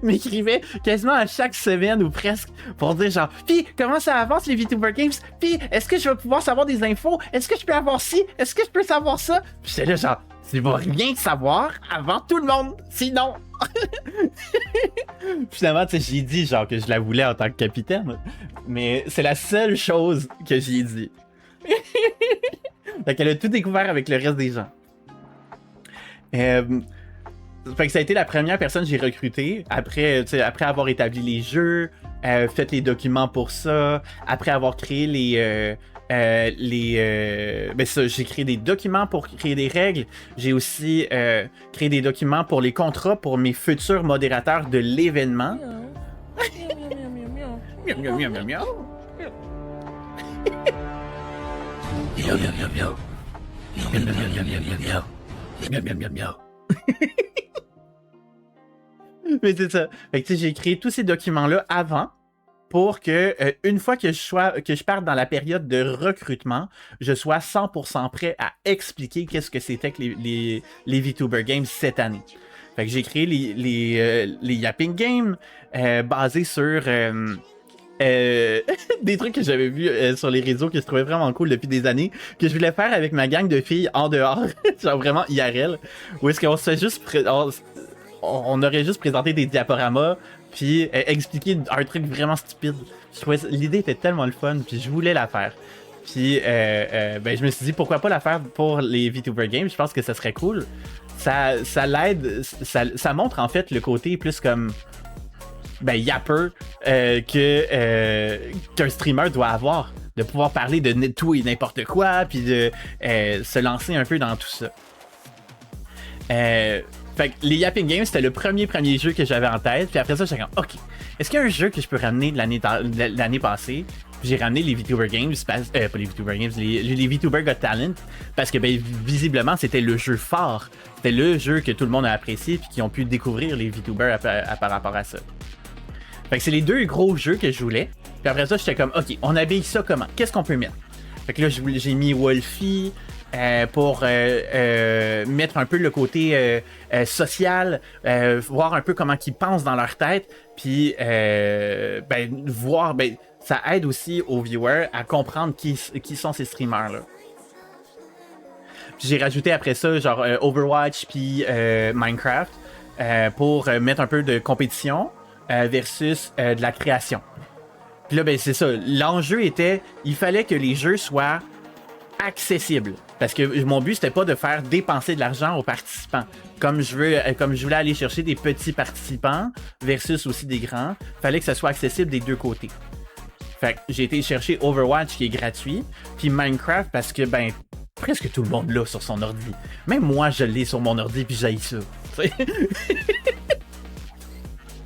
m'écrivait quasiment à chaque semaine ou presque pour dire genre, puis comment ça avance les VTuber Games? Puis est-ce que je vais pouvoir savoir des infos? Est-ce que je peux avoir ci? Est-ce que je peux savoir ça? Puis j'étais là genre, tu vas rien savoir avant tout le monde, sinon... Finalement, tu sais, j'ai dit genre que je la voulais en tant que capitaine, mais c'est la seule chose que j'ai dit. Fait qu'elle a tout découvert avec le reste des gens. Fait que ça a été la première personne que j'ai recrutée après avoir établi les jeux, fait les documents pour ça, après avoir créé ben ça, j'ai créé des documents pour créer des règles. J'ai aussi créé des documents pour les contrats pour mes futurs modérateurs de l'événement. Mais c'est ça. Fait que tu sais, j'ai créé tous ces documents-là avant pour que, une fois que je parte dans la période de recrutement, je sois 100% prêt à expliquer qu'est-ce que c'était que les VTuber Games cette année. Fait que j'ai créé les Yapping Games basés sur des trucs que j'avais vus sur les réseaux que je trouvais vraiment cool depuis des années, que je voulais faire avec ma gang de filles en dehors, genre vraiment IRL, où est-ce qu'on se fait juste... On aurait juste présenté des diaporamas puis expliquer un truc vraiment stupide. Je trouvais l'idée était tellement le fun, puis je voulais la faire. Puis ben, je me suis dit pourquoi pas la faire pour les VTuber Games. Je pense que ça serait cool. Ça l'aide, ça montre en fait le côté plus comme ben yapper qu'un streamer doit avoir. De pouvoir parler de tout et n'importe quoi, puis de se lancer un peu dans tout ça. Fait que les Yapping Games, c'était le premier jeu que j'avais en tête. Puis après ça, j'étais comme, OK, est-ce qu'il y a un jeu que je peux ramener de l'année passée? Puis j'ai ramené les VTuber Games, pas les VTuber Games, les VTuber Got Talent, parce que ben, visiblement, c'était le jeu fort. C'était le jeu que tout le monde a apprécié, puis qui ont pu découvrir les VTubers par rapport à ça. Fait que c'est les deux gros jeux que je voulais. Puis après ça, j'étais comme, OK, on habille ça comment? Qu'est-ce qu'on peut mettre? Fait que là, j'ai mis Wolfie pour mettre un peu le côté social, voir un peu comment ils pensent dans leur tête, puis ben, voir, ben, ça aide aussi aux viewers à comprendre qui sont ces streamers-là. Puis j'ai rajouté après ça, genre Overwatch puis Minecraft pour mettre un peu de compétition versus de la création. Puis là, ben c'est ça. L'enjeu était, il fallait que les jeux soient accessibles. Parce que mon but, c'était pas de faire dépenser de l'argent aux participants. Comme je voulais aller chercher des petits participants versus aussi des grands, fallait que ça soit accessible des deux côtés. Fait que j'ai été chercher Overwatch qui est gratuit, puis Minecraft parce que, ben, presque tout le monde l'a sur son ordi. Même moi, je l'ai sur mon ordi, puis j'haïs ça.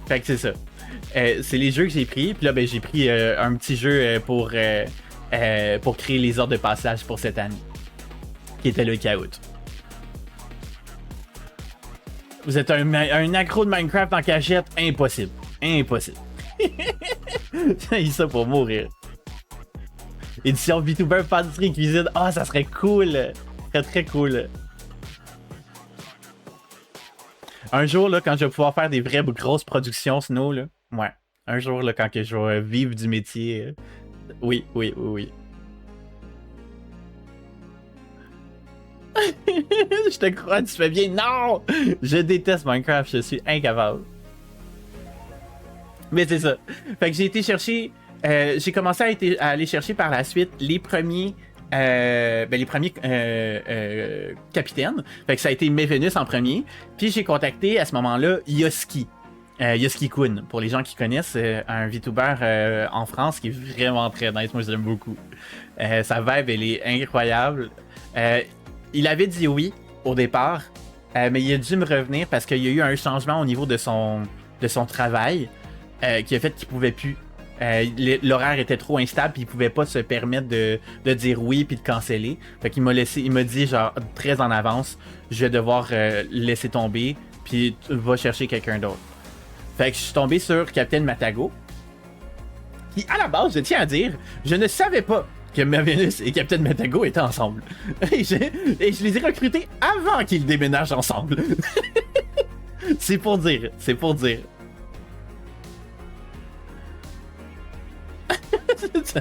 Fait que c'est ça. C'est les jeux que j'ai pris. Puis là, ben, j'ai pris un petit jeu pour créer les ordres de passage pour cette année. Qui était le Kahoot. Vous êtes un accro de Minecraft en cachette? Impossible. Impossible. J'ai ça pour mourir. Édition VTuber Pâtisserie Cuisine. Ah, ça serait cool. Très très cool. Un jour, là, quand je vais pouvoir faire des vraies grosses productions Snow, là. Ouais. Un jour, là, quand que je vais vivre du métier. Oui. Je te crois, tu fais bien. Non! Je déteste Minecraft, je suis incapable. Mais c'est ça. Fait que j'ai été chercher. J'ai commencé à aller chercher par la suite les premiers. Capitaines. Fait que ça a été Mevenus en premier. Puis j'ai contacté à ce moment-là Yoski. Yoski-kun, pour les gens qui connaissent, un VTuber en France qui est vraiment très nice. Moi, je l'aime beaucoup. Sa vibe, elle est incroyable. Il avait dit oui au départ, mais il a dû me revenir parce qu'il y a eu un changement au niveau de son travail qui a fait qu'il pouvait plus. L'horaire était trop instable puis il pouvait pas se permettre de dire oui puis de canceller. Fait qu'il il m'a dit genre très en avance, je vais devoir laisser tomber puis va chercher quelqu'un d'autre. Fait que je suis tombé sur Captain Matago, qui à la base, je tiens à dire, je ne savais pas que Mevenus et Captain Matago étaient ensemble. Et je les ai recrutés avant qu'ils déménagent ensemble. C'est pour dire. Tu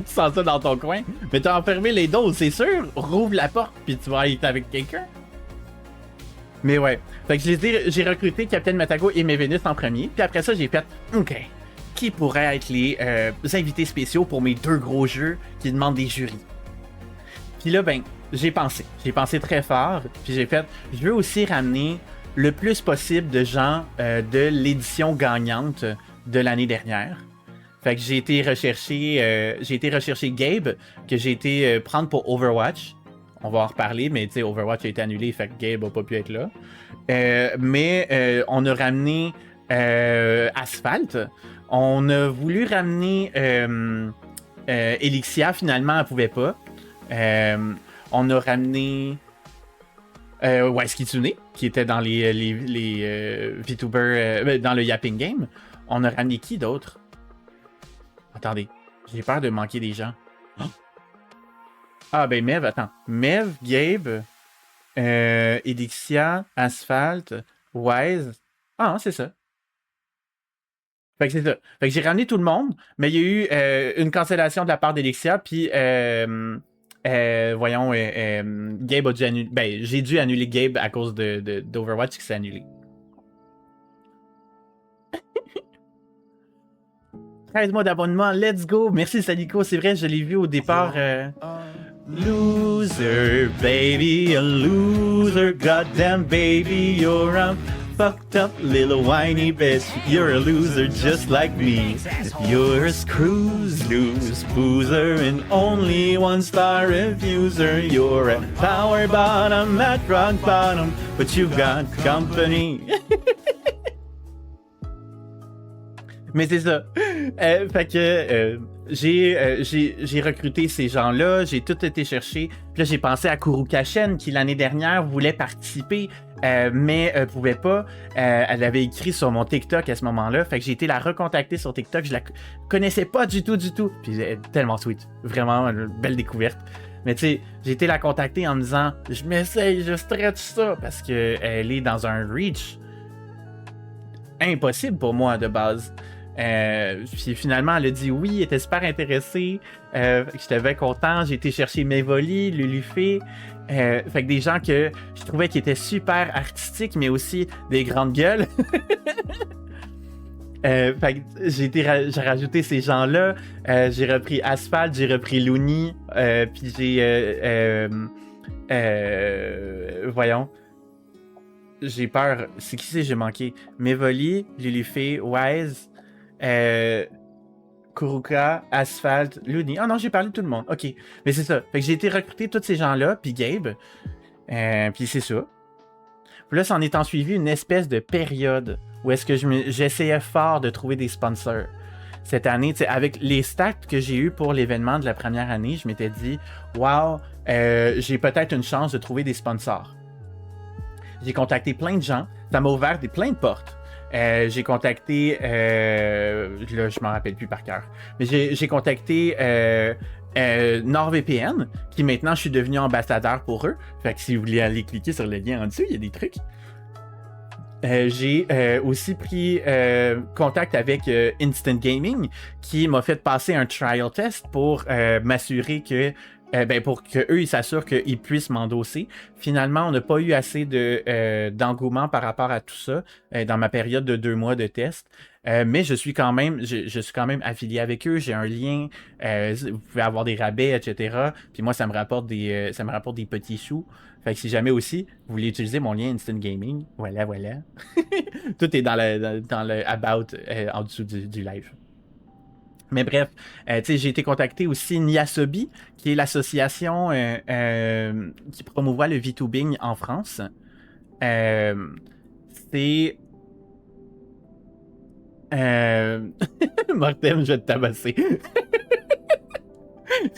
sens ça dans ton coin, mais t'as enfermé les doses, c'est sûr. Rouvre la porte, puis tu vas être avec quelqu'un. Mais ouais. Fait que j'ai recruté Captain Matago et Mevenus en premier, puis après ça, j'ai fait, OK, qui pourraient être les invités spéciaux pour mes deux gros jeux qui demandent des jurys? Puis là, ben, j'ai pensé très fort, puis j'ai fait, je veux aussi ramener le plus possible de gens de l'édition gagnante de l'année dernière. Fait que j'ai été rechercher Gabe, que j'ai été prendre pour Overwatch. On va en reparler, mais tu sais, Overwatch a été annulé, fait que Gabe a pas pu être là. Mais on a ramené Asphalt. On a voulu ramener Elixia, finalement, elle pouvait pas. On a ramené Wise Kitsune, qui était dans les VTubers, dans le Yapping Game. On a ramené qui d'autre? Attendez, j'ai peur de manquer des gens. Oh. Ah ben Mev, attends. Mev, Gabe, Elixia, Asphalt, Wise. Ah, c'est ça. Fait que c'est ça. Fait que j'ai ramené tout le monde, mais il y a eu une cancellation de la part d'Elixia, puis voyons, Gabe a dû annuler. Ben, j'ai dû annuler Gabe à cause d'Overwatch qui s'est annulé. 13 mois d'abonnement, let's go! Merci Salico, c'est vrai, je l'ai vu au départ. Loser, baby, a loser. Goddamn, baby, you're a fucked up little whiny bitch. You're a loser just like me. You're a screws loose boozer and only 1-star refuser. You're a power bottom at rock bottom, but you've got company. Mais c'est ça. Fait que j'ai recruté ces gens-là, j'ai tout été chercher. Puis là, j'ai pensé à Kuruka Shen qui l'année dernière voulait participer, mais pouvait pas. Elle avait écrit sur mon TikTok à ce moment-là. Fait que j'ai été la recontacter sur TikTok. Je la connaissais pas du tout. Puis elle est tellement sweet. Vraiment une belle découverte. Mais tu sais, j'ai été la contacter en me disant je m'essaye, je stretch ça parce qu'elle est dans un reach impossible pour moi de base. Puis finalement, elle a dit oui, elle était super intéressée. J'étais bien content. J'ai été chercher Mévoli, Lulufé. Fait que des gens que je trouvais qui étaient super artistiques, mais aussi des grandes gueules. Fait que j'ai rajouté ces gens-là. J'ai repris Asphalt, j'ai repris Looney. Puis j'ai. Voyons. J'ai peur. C'est qui c'est j'ai manqué? Mévoli, Lulufé, Wise. Kuruka, Asphalt, Looney. Ah non, j'ai parlé de tout le monde. Ok. Mais c'est ça. Fait que j'ai été recruter tous ces gens-là, puis Gabe. Puis c'est ça. Puis là, ça en étant suivi une espèce de période où est-ce que j'essayais fort de trouver des sponsors. Cette année, avec les stats que j'ai eu pour l'événement de la première année, je m'étais dit, wow, j'ai peut-être une chance de trouver des sponsors. J'ai contacté plein de gens. Ça m'a ouvert plein de portes. J'ai contacté, là je m'en rappelle plus par cœur, mais j'ai contacté NordVPN, qui maintenant je suis devenu ambassadeur pour eux. Fait que si vous voulez aller cliquer sur le lien en dessous, il y a des trucs. J'ai aussi pris contact avec Instant Gaming, qui m'a fait passer un trial test pour m'assurer que pour qu'eux, ils s'assurent qu'ils puissent m'endosser. Finalement, on n'a pas eu assez d'engouement par rapport à tout ça dans ma période de 2 mois de test. Mais je suis quand même affilié avec eux. J'ai un lien. Vous pouvez avoir des rabais, etc. Puis moi, ça me rapporte des petits sous. Fait que si jamais aussi, vous voulez utiliser mon lien Instant Gaming, voilà. Tout est dans le About en dessous du live. Mais bref, j'ai été contacté aussi Niasobi, qui est l'association qui promouvoit le VTubing en France. C'est... Martin, je vais te tabasser.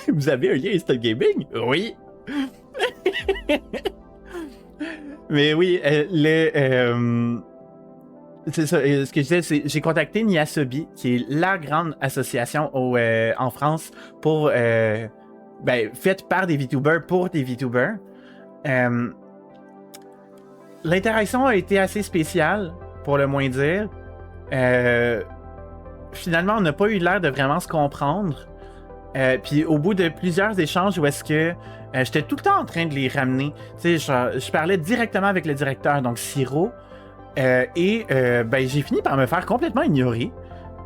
Vous avez un lien Instant Gaming? Oui! Mais oui, c'est ça, ce que je disais, c'est j'ai contacté Niasobi, qui est la grande association en France pour faite par des VTubers pour des VTubers. L'interaction a été assez spéciale, pour le moins dire. Finalement, on n'a pas eu l'air de vraiment se comprendre. Puis au bout de plusieurs échanges où est-ce que j'étais tout le temps en train de les ramener. Tu sais, je parlais directement avec le directeur, donc Siro. J'ai fini par me faire complètement ignorer.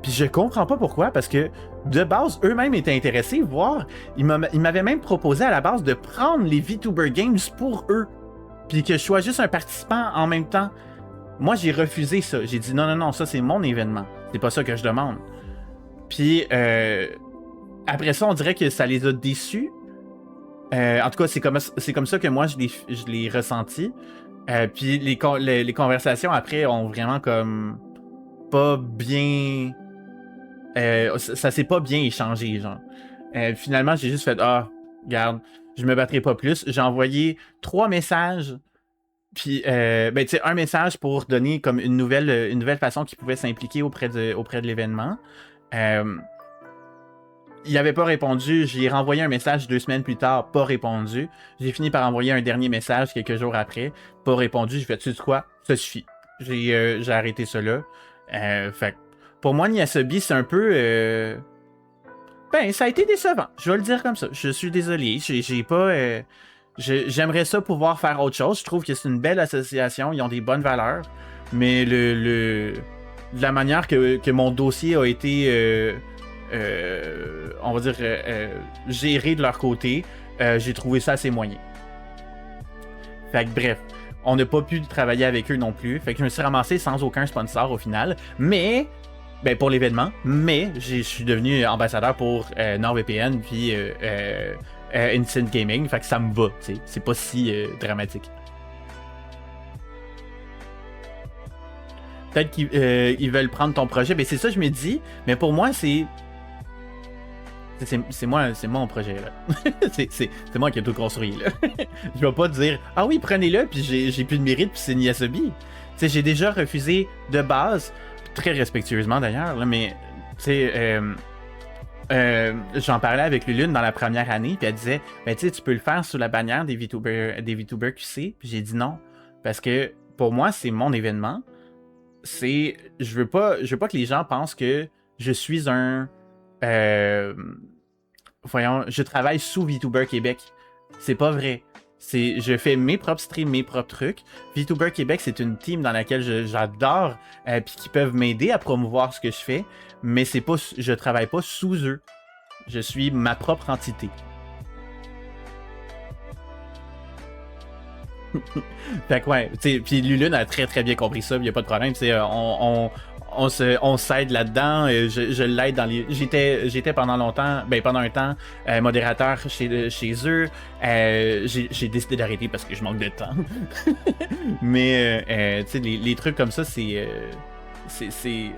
Puis je comprends pas pourquoi, parce que de base, eux-mêmes étaient intéressés, voire ils m'avaient même proposé à la base de prendre les VTuber Games pour eux. Puis que je sois juste un participant en même temps. Moi, j'ai refusé ça. J'ai dit non, ça c'est mon événement. C'est pas ça que je demande. Puis après ça, on dirait que ça les a déçus. En tout cas, c'est comme ça que moi je l'ai ressenti. Puis les conversations après ont vraiment comme pas bien... ça s'est pas bien échangé, genre. Finalement, j'ai juste fait « Ah, regarde, je me battrai pas plus. » J'ai envoyé 3 messages. Puis, tu sais, un message pour donner comme une nouvelle façon qu'ils pouvaient s'impliquer auprès de l'événement. Il n'avait pas répondu. J'ai renvoyé un message 2 semaines plus tard, pas répondu. J'ai fini par envoyer un dernier message quelques jours après, pas répondu. J'ai fait, tu sais quoi, ça suffit. J'ai arrêté ça là. Fait pour moi, Niasobi, c'est un peu... ça a été décevant. Je vais le dire comme ça. Je suis désolé. J'ai pas... J'aimerais ça pouvoir faire autre chose. Je trouve que c'est une belle association. Ils ont des bonnes valeurs. Mais la manière que mon dossier a été... on va dire géré de leur côté. j'ai trouvé ça assez moyen. Fait que bref, on n'a pas pu travailler avec eux non plus. Fait que je me suis ramassé sans aucun sponsor au final. Mais, ben pour l'événement, mais je suis devenu ambassadeur pour NordVPN puis Instant Gaming. Fait que ça me va, tu sais. C'est pas si dramatique. Peut-être qu'ils veulent prendre ton projet. Ben c'est ça je me dis. Mais pour moi, c'est mon projet là. c'est moi qui ai tout construit là. Je vais pas dire ah oui prenez-le puis j'ai plus de mérite puis c'est Niasobi. Tu sais j'ai déjà refusé de base très respectueusement d'ailleurs là, mais tu sais j'en parlais avec Lulune dans la première année puis elle disait ben tu sais tu peux le faire sous la bannière des VTubers QC puis j'ai dit non parce que pour moi c'est mon événement. Je veux pas que les gens pensent que je suis un voyons, je travaille sous VTuber Québec. C'est pas vrai. Je fais mes propres streams, mes propres trucs. VTuber Québec, c'est une team dans laquelle j'adore puis qui peuvent m'aider à promouvoir ce que je fais, mais je travaille pas sous eux. Je suis ma propre entité. Fait que ouais, puis Lulune a très très bien compris ça, il n'y a pas de problème. On s'aide là-dedans. Je l'aide dans les. J'étais pendant longtemps, pendant un temps, modérateur chez eux. J'ai décidé d'arrêter parce que je manque de temps. Mais tu sais, les trucs comme ça,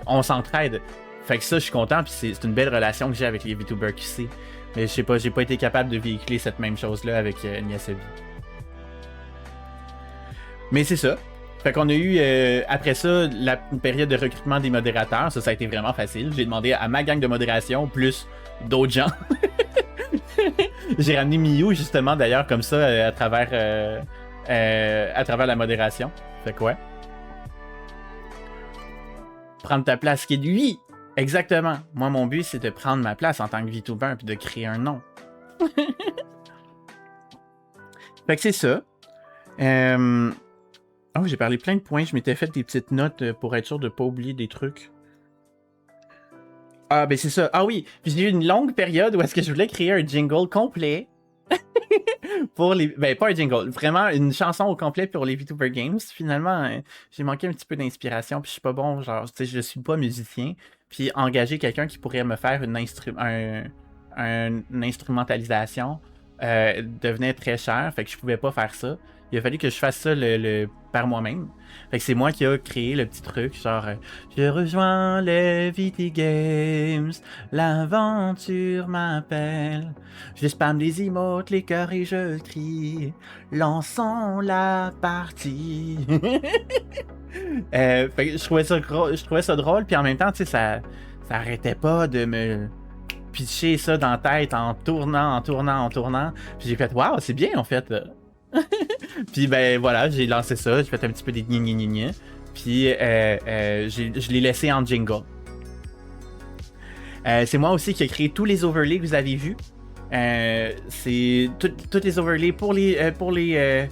on s'entraide. Fait que ça, je suis content, puis c'est une belle relation que j'ai avec les VTubers QC. Mais je sais pas, j'ai pas été capable de véhiculer cette même chose-là avec Niasobi. Mais c'est ça. Fait qu'on a eu, après ça, une période de recrutement des modérateurs. Ça a été vraiment facile. J'ai demandé à ma gang de modération, plus d'autres gens. J'ai ramené Miyu, justement, d'ailleurs, comme ça, à travers la modération. Fait que ouais. Prendre ta place, Kid. Oui! Exactement. Moi, mon but, c'est de prendre ma place en tant que VTuber puis de créer un nom. Fait que c'est ça. Oh, j'ai parlé plein de points. Je m'étais fait des petites notes pour être sûr de ne pas oublier des trucs. Ah, ben c'est ça. Ah oui, puis j'ai eu une longue période où est-ce que je voulais créer un jingle complet pour les... Ben, pas un jingle, vraiment une chanson au complet pour les VTuber Games. Finalement, j'ai manqué un petit peu d'inspiration, puis je suis pas bon, genre, tu sais, je suis pas musicien. Puis engager quelqu'un qui pourrait me faire une instrumentalisation devenait très cher, fait que je pouvais pas faire ça. Il a fallu que je fasse ça par moi-même. Fait que c'est moi qui a créé le petit truc, genre je rejoins les VT Games, l'aventure m'appelle. Je spamme les emotes, les cœurs et je crie, lançons la partie. Fait que je trouvais ça drôle, puis en même temps, tu sais, ça arrêtait pas de me pitcher ça dans la tête en tournant. Puis j'ai fait waouh, c'est bien en fait. Puis ben voilà, j'ai lancé ça, j'ai fait un petit peu des gna. Puis je l'ai laissé en jingle. C'est moi aussi qui ai créé tous les overlays que vous avez vus. C'est tous les overlays pour les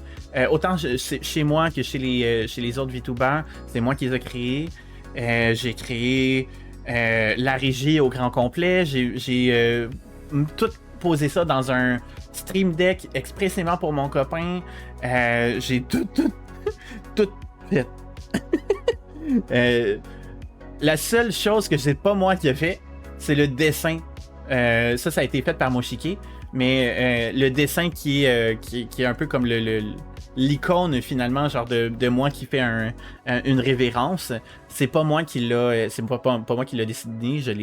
autant chez moi que chez les autres VTubers, c'est moi qui les ai créés. J'ai créé la régie au grand complet. J'ai tout posé ça dans un Stream Deck expressément pour mon copain. J'ai tout fait. La seule chose que c'est pas moi qui ai fait, c'est le dessin. Ça a été fait par Moshike, mais le dessin qui est un peu comme l'icône finalement, genre de moi qui fait une révérence. C'est pas moi qui l'a, c'est pas moi qui l'a dessiné. J'ai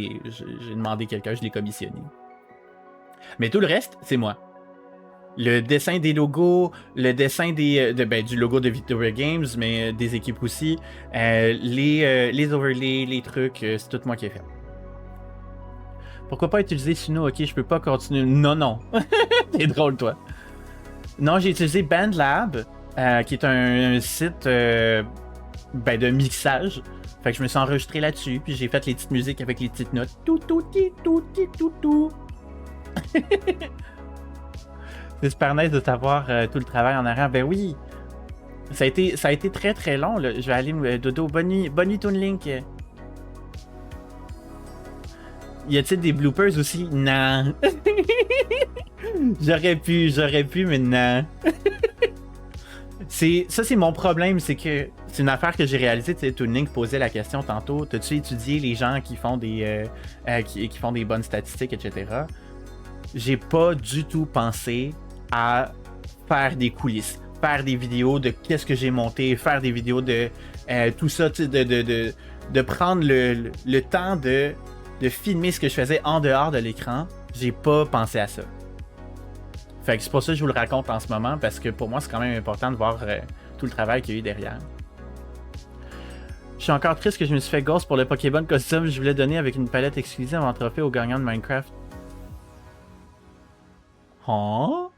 demandé quelqu'un, je l'ai commissionné. Mais tout le reste, c'est moi. Le dessin des logos, le dessin du logo de VTuber Games, mais des équipes aussi, les overlays, les trucs, c'est tout moi qui ai fait. Pourquoi pas utiliser Suno? Ok, je peux pas continuer. Non. T'es drôle, toi. Non, j'ai utilisé BandLab, qui est un site de mixage. Fait que je me suis enregistré là-dessus, puis j'ai fait les petites musiques avec les petites notes. Tout. C'est super nice de savoir tout le travail en arrière. Ben oui! Ça a été très très long, là. Je vais aller dodo. Bonne nuit Toon Link. Y a-t-il des bloopers aussi? Non. J'aurais pu, mais non. Ça, c'est mon problème, c'est que c'est une affaire que j'ai réalisée. Tu sais, Toon posait la question tantôt. T'as-tu étudié les gens qui font qui font des bonnes statistiques, etc. J'ai pas du tout pensé à faire des coulisses, faire des vidéos de qu'est-ce que j'ai monté, faire des vidéos de tout ça, de prendre le temps de filmer ce que je faisais en dehors de l'écran. J'ai pas pensé à ça. Fait que c'est pour ça que je vous le raconte en ce moment, parce que pour moi, c'est quand même important de voir tout le travail qu'il y a eu derrière. Je suis encore triste que je me suis fait ghost pour le Pokémon Costume. Je voulais donner avec une palette exclusive en trophée aux gagnants de Minecraft. Huh?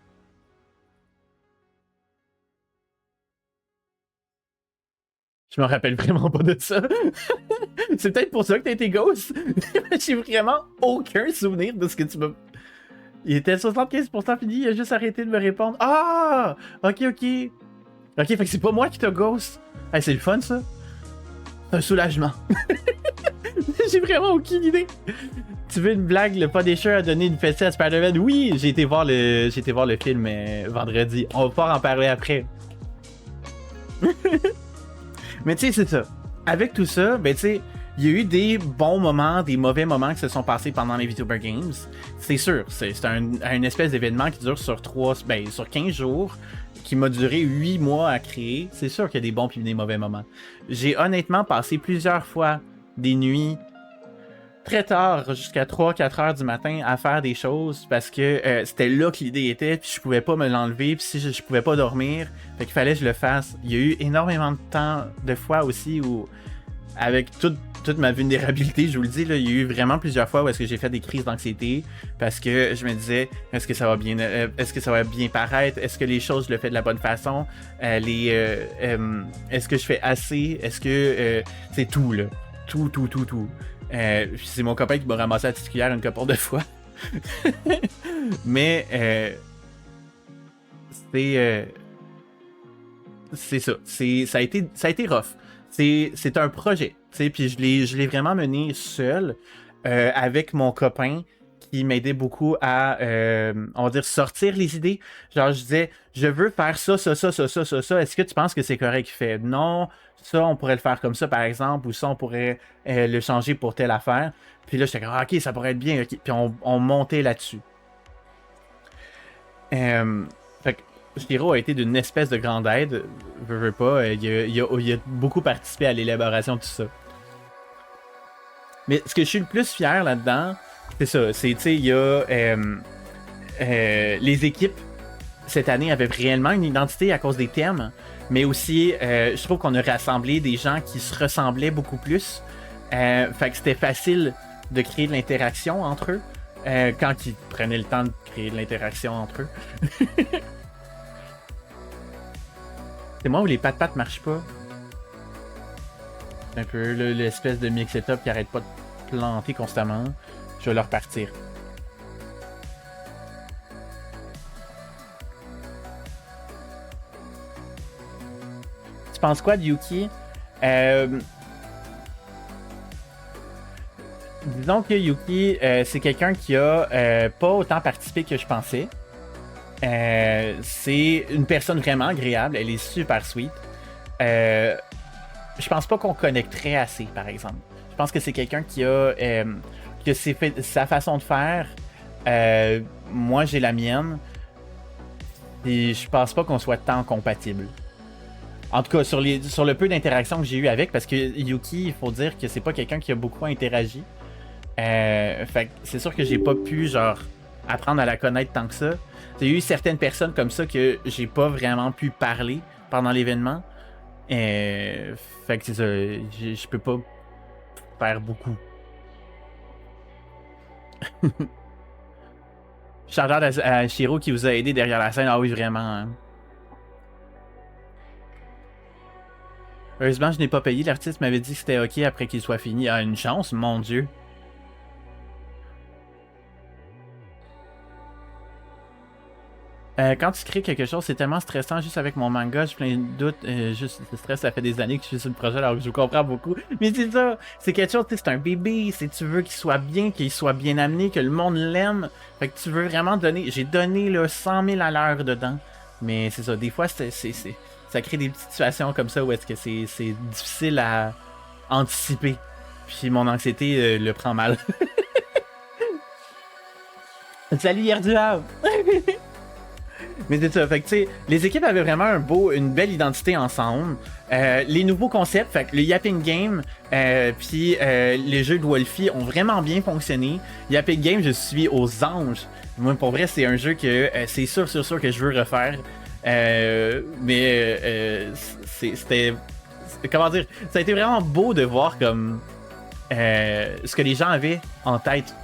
Je me rappelle vraiment pas de ça. C'est peut-être pour ça que t'as été ghost. J'ai vraiment aucun souvenir de ce que tu m'as... Il était 75% fini, il a juste arrêté de me répondre. Ah! Ok. Ok, fait que c'est pas moi qui te ghost. Hey, c'est le fun, ça. C'est un soulagement. J'ai vraiment aucune idée. Tu veux une blague? Le Punisher a donné une fessée à Spider-Man? Oui, j'ai été voir le film vendredi. On va pouvoir en parler après. Mais tu sais, c'est ça. Avec tout ça, ben tu sais, il y a eu des bons moments, des mauvais moments qui se sont passés pendant les VTuber Games. C'est sûr, c'est un espèce d'événement qui dure sur 15 jours, qui m'a duré 8 mois à créer. C'est sûr qu'il y a des bons et des mauvais moments. J'ai honnêtement passé plusieurs fois des nuits très tard, jusqu'à 3-4 heures du matin, à faire des choses parce que c'était là que l'idée était, puis je pouvais pas me l'enlever, puis si je pouvais pas dormir, fait qu'il fallait que je le fasse. Il y a eu énormément de temps, de fois aussi, où avec toute ma vulnérabilité, je vous le dis, là, il y a eu vraiment plusieurs fois où est-ce que j'ai fait des crises d'anxiété parce que je me disais, est-ce que ça va bien paraître, est-ce que les choses je le fais de la bonne façon, est-ce que je fais assez, est-ce que c'est tout là, tout. C'est mon copain qui m'a ramassé la petite cuillère une couple de fois. Mais c'est ça. Ça a été rough. C'est un projet. Puis je l'ai vraiment mené seul avec mon copain qui m'aidait beaucoup à, on va dire, sortir les idées. Genre, je disais, je veux faire ça. Est-ce que tu penses que c'est correct? Il fait non. Ça, on pourrait le faire comme ça, par exemple, ou ça, on pourrait le changer pour telle affaire. Puis là, j'étais comme, ok, ça pourrait être bien. Okay. Puis on montait là-dessus. Fait que Shiro a été d'une espèce de grande aide. Veux pas, il a beaucoup participé à l'élaboration de tout ça. Mais ce que je suis le plus fier là-dedans, c'est ça. C'est, tu sais, il y a les équipes cette année avaient réellement une identité à cause des thèmes. Mais aussi, je trouve qu'on a rassemblé des gens qui se ressemblaient beaucoup plus. Fait que c'était facile de créer de l'interaction entre eux. Quand ils prenaient le temps de créer de l'interaction entre eux. C'est moi où les pattes marchent pas. Un peu l'espèce de mix setup qui arrête pas de planter constamment. Je vais leur partir. Tu penses quoi de Yuki? Disons que Yuki, c'est quelqu'un qui a pas autant participé que je pensais. C'est une personne vraiment agréable. Elle est super sweet. Je pense pas qu'on connecterait assez, par exemple. Je pense que c'est quelqu'un qui a sa façon de faire. Moi, j'ai la mienne. Et je pense pas qu'on soit tant compatibles. En tout cas, sur le peu d'interactions que j'ai eu avec, parce que Yuki, il faut dire que c'est pas quelqu'un qui a beaucoup interagi. Fait que c'est sûr que j'ai pas pu, genre, apprendre à la connaître tant que ça. Il y a eu certaines personnes comme ça que j'ai pas vraiment pu parler pendant l'événement. Fait que c'est ça, je peux pas faire beaucoup. Shout-out à Shiro qui vous a aidé derrière la scène. Ah oui, vraiment. Hein. Heureusement, je n'ai pas payé. L'artiste m'avait dit que c'était ok après qu'il soit fini. Ah, une chance, mon Dieu. Quand tu crées quelque chose, c'est tellement stressant juste avec mon manga, j'ai plein de doutes, juste le stress, ça fait des années que je suis sur le projet alors que je comprends beaucoup. Mais c'est ça, c'est quelque chose, c'est un bébé, tu veux qu'il soit bien, qu'il soit bien amené, que le monde l'aime. Fait que tu veux vraiment donner, j'ai donné là, 100 000 à l'heure dedans. Mais c'est ça, des fois ça crée des petites situations comme ça où est-ce que c'est difficile à anticiper. Puis mon anxiété le prend mal. Salut Yerduab! Mais c'est ça, fait que tu sais, les équipes avaient vraiment une belle identité ensemble. Les nouveaux concepts, fait que le Yapping Game puis les jeux de Wolfie ont vraiment bien fonctionné. Yapping Game, je suis aux anges. Moi, pour vrai, c'est un jeu que c'est sûr que je veux refaire. C'était... Comment dire? Ça a été vraiment beau de voir comme ce que les gens avaient en tête.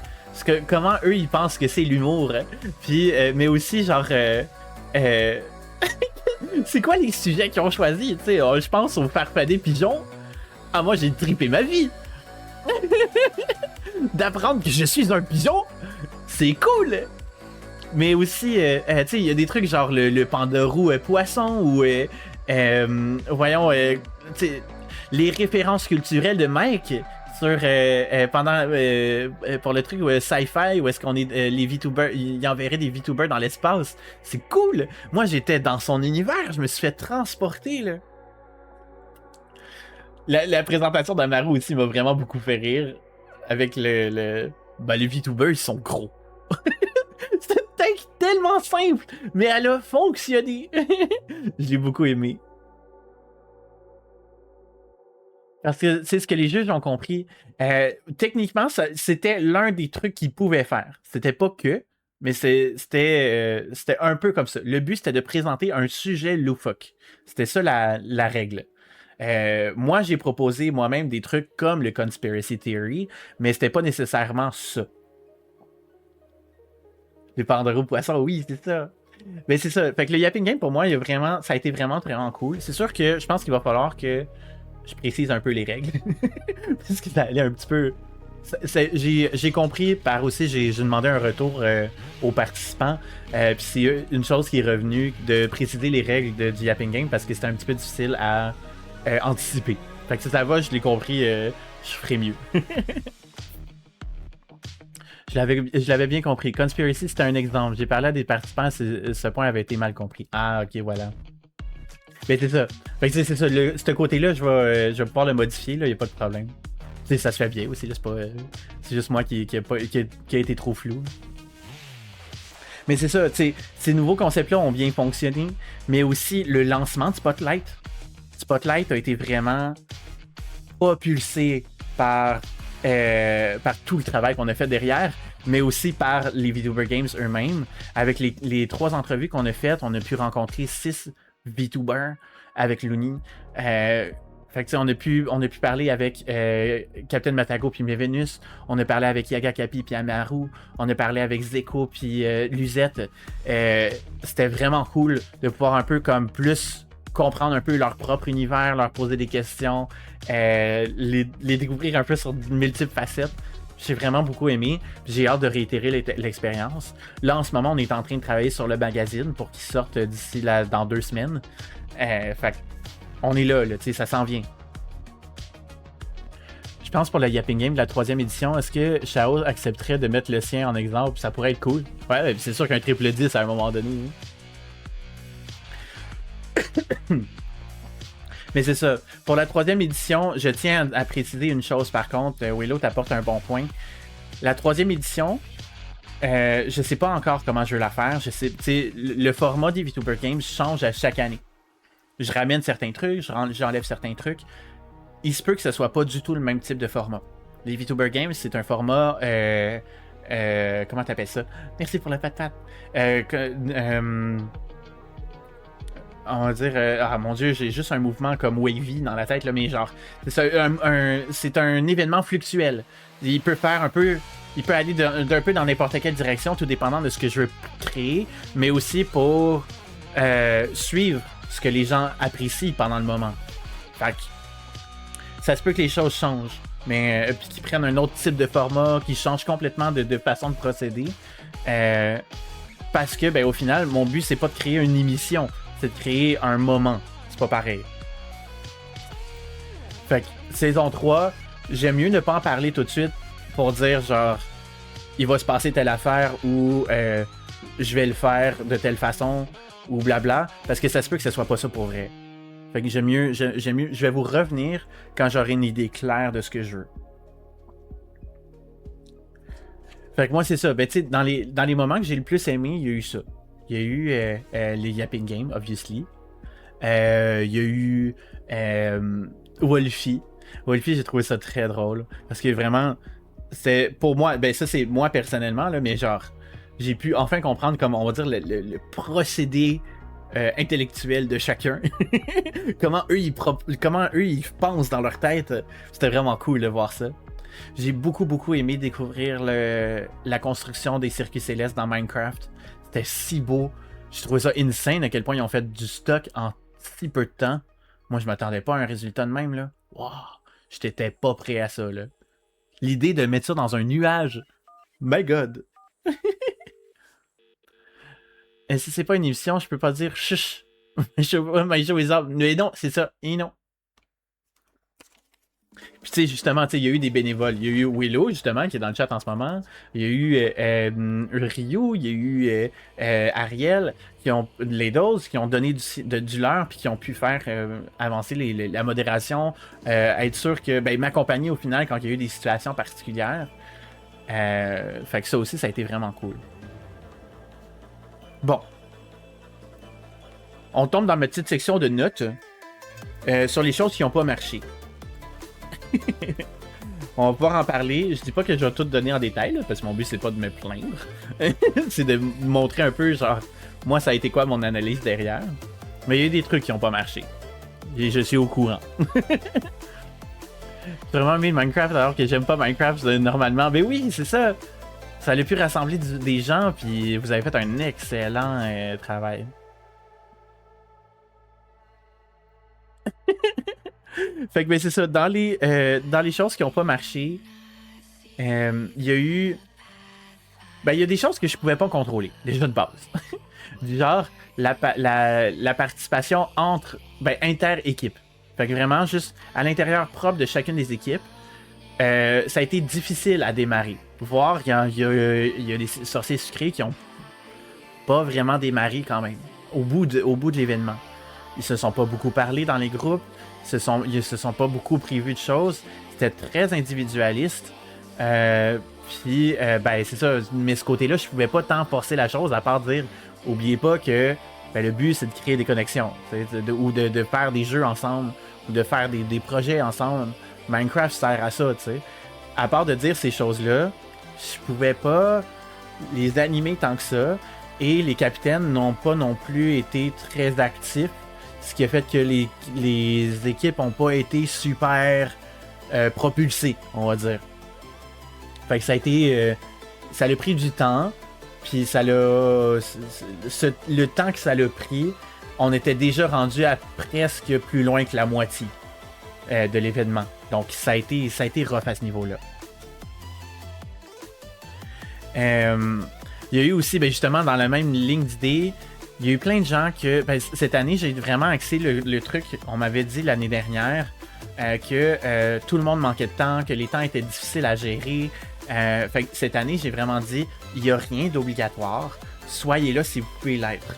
Comment eux, ils pensent que c'est l'humour. Hein? Puis, mais aussi, genre... c'est quoi les sujets qu'ils ont choisis? Tu sais, je pense au farfadet pigeon. Ah, moi, j'ai trippé ma vie. D'apprendre que je suis un pigeon, c'est cool. Mais aussi, tu sais, il y a des trucs genre le panda roux poisson ou... voyons, tu sais, les références culturelles de Mike... pour le truc sci-fi où est-ce qu'on est les VTubers, il enverrait des VTubers dans l'espace. C'est cool. Moi j'étais dans son univers, je me suis fait transporter là. La présentation d'Amaru aussi m'a vraiment beaucoup fait rire avec les VTubers, ils sont gros. C'est une tech tellement simple, mais elle a fonctionné. Je l'ai beaucoup aimé. Parce que c'est ce que les juges ont compris. Techniquement, c'était l'un des trucs qu'ils pouvaient faire. C'était pas que, mais c'était un peu comme ça. Le but, c'était de présenter un sujet loufoque. C'était ça la règle. Moi, j'ai proposé moi-même des trucs comme le Conspiracy Theory, mais c'était pas nécessairement ça. Les pandarous poissons, oui, c'est ça. Mais c'est ça. Fait que le Yapping Game, pour moi, ça a été vraiment, vraiment cool. C'est sûr que je pense qu'il va falloir que je précise un peu les règles. Parce que ça allait un petit peu... J'ai compris par aussi, j'ai demandé un retour aux participants. Puis c'est une chose qui est revenue de préciser les règles du Yapping Game parce que c'était un petit peu difficile à anticiper. Fait que si ça va, je l'ai compris, je ferai mieux. Je l'avais bien compris. Conspiracy, c'était un exemple. J'ai parlé à des participants, ce point avait été mal compris. Ah, ok, voilà. Mais c'est ça. Fait que c'est ça. Ce côté-là, je vais pouvoir le modifier, là, y a pas de problème. T'sais, ça se fait bien aussi, là, c'est juste moi qui a été trop flou. Mais c'est ça, ces nouveaux concepts-là ont bien fonctionné, mais aussi le lancement de Spotlight. Spotlight a été vraiment propulsé par tout le travail qu'on a fait derrière, mais aussi par les VTuber Games eux-mêmes. Avec les 3 entrevues qu'on a faites, on a pu rencontrer 6 VTubers avec Looney. Fait que on a pu parler avec Captain Matago puis Mevenus, on a parlé avec Yaga Kapi puis Amaru, on a parlé avec Zeko puis Luzette. C'était vraiment cool de pouvoir un peu comme plus comprendre un peu leur propre univers, leur poser des questions, les découvrir un peu sur de multiples facettes. J'ai vraiment beaucoup aimé. J'ai hâte de réitérer l'expérience. Là, en ce moment, on est en train de travailler sur le magazine pour qu'il sorte d'ici dans 2 semaines. Fait on est là, tu sais, ça s'en vient. Je pense pour le Yapping Game de la 3e édition, est-ce que Shao accepterait de mettre le sien en exemple? Ça pourrait être cool. Ouais, c'est sûr qu'un triple 10 à un moment donné. Mais c'est ça. Pour la 3e édition, je tiens à préciser une chose par contre. Willow t'apporte un bon point. La 3e édition, je sais pas encore comment je veux la faire. Le format des VTuber Games change à chaque année. Je ramène certains trucs, j'enlève certains trucs. Il se peut que ce soit pas du tout le même type de format. Les VTuber Games, c'est un format... comment t'appelles ça? Merci pour la patate. On va dire... ah mon dieu, j'ai juste un mouvement comme wavy dans la tête, là, mais genre... C'est un événement fluctuel. Il peut faire un peu... Il peut aller d'un peu dans n'importe quelle direction, tout dépendant de ce que je veux créer, mais aussi pour suivre ce que les gens apprécient pendant le moment. Fait que ça se peut que les choses changent, mais puis qu'ils prennent un autre type de format, qui change complètement de façon de procéder. Parce que, ben, au final, mon but, c'est pas de créer une émission, c'est de créer un moment. C'est pas pareil. Fait que, saison 3, j'aime mieux ne pas en parler tout de suite pour dire, genre, il va se passer telle affaire ou je vais le faire de telle façon ou blabla, parce que ça se peut que ce soit pas ça pour vrai. Fait que j'aime mieux, je vais vous revenir quand j'aurai une idée claire de ce que je veux. Fait que moi, c'est ça. Ben, tu sais, dans les moments que j'ai le plus aimé, il y a eu ça. Il y a eu les Yapping Games, obviously. Il y a eu Wolfie. Wolfie, j'ai trouvé ça très drôle. Parce que vraiment, c'est pour moi, ben ça c'est moi personnellement, là, mais genre, j'ai pu enfin comprendre comme, on va dire, le procédé intellectuel de chacun. comment eux ils pensent dans leur tête. C'était vraiment cool de voir ça. J'ai beaucoup aimé découvrir la construction des circuits célestes dans Minecraft. C'était si beau. J'ai trouvé ça insane à quel point ils ont fait du stock en si peu de temps. Moi, je m'attendais pas à un résultat de même, là. Wow! J'étais pas prêt à ça, là. L'idée de mettre ça dans un nuage. My God! Et si c'est pas une émission, je peux pas dire chuch. Mais non, c'est ça. Et non. Puis tu sais, justement, tu sais, il y a eu des bénévoles. Il y a eu Willow, justement, qui est dans le chat en ce moment. Il y a eu Ryu, il y a eu Ariel, les doses, qui ont donné du leur, puis qui ont pu faire avancer la modération, être sûr que, ben, m'accompagner au final quand il y a eu des situations particulières. Fait que ça aussi, ça a été vraiment cool. Bon. On tombe dans ma petite section de notes sur les choses qui n'ont pas marché. On va pouvoir en parler. Je dis pas que je vais tout donner en détail, là, parce que mon but c'est pas de me plaindre. C'est de montrer un peu, genre, moi ça a été quoi mon analyse derrière. Mais il y a eu des trucs qui ont pas marché. Et je suis au courant. J'ai vraiment aimé Minecraft alors que j'aime pas Minecraft normalement. Mais oui, c'est ça. Ça a pu rassembler des gens, puis vous avez fait un excellent travail. Fait que ben c'est ça, dans les choses qui n'ont pas marché, il y a eu... Ben il y a des choses que je pouvais pas contrôler, déjà de base. Du genre, la participation inter-équipe. Fait que vraiment, juste à l'intérieur propre de chacune des équipes, ça a été difficile à démarrer. Voire, il y a des sorciers sucrés qui ont pas vraiment démarré quand même, au bout de l'événement. Ils se sont pas beaucoup parlé dans les groupes. Ils se sont pas beaucoup prévus de choses. C'était très individualiste. Puis, ben, c'est ça. Mais ce côté-là, je pouvais pas tant forcer la chose à part dire, oubliez pas que ben, le but, c'est de créer des connexions. Ou de faire des jeux ensemble. Ou de faire des projets ensemble. Minecraft sert à ça, tu sais. À part de dire ces choses-là, je pouvais pas les animer tant que ça. Et les capitaines n'ont pas non plus été très actifs. Ce qui a fait que les équipes n'ont pas été super propulsées, on va dire. Fait que ça a été... ça a pris du temps, puis ça l'a... le temps que ça l'a pris, on était déjà rendu à presque plus loin que la moitié de l'événement. Donc ça a été rough à ce niveau-là. Il y a eu aussi, ben, justement, dans la même ligne d'idées, il y a eu plein de gens que... Ben, cette année, j'ai vraiment axé le truc. On m'avait dit l'année dernière que tout le monde manquait de temps, que les temps étaient difficiles à gérer. Fait que cette année, j'ai vraiment dit, il n'y a rien d'obligatoire. Soyez là si vous pouvez l'être.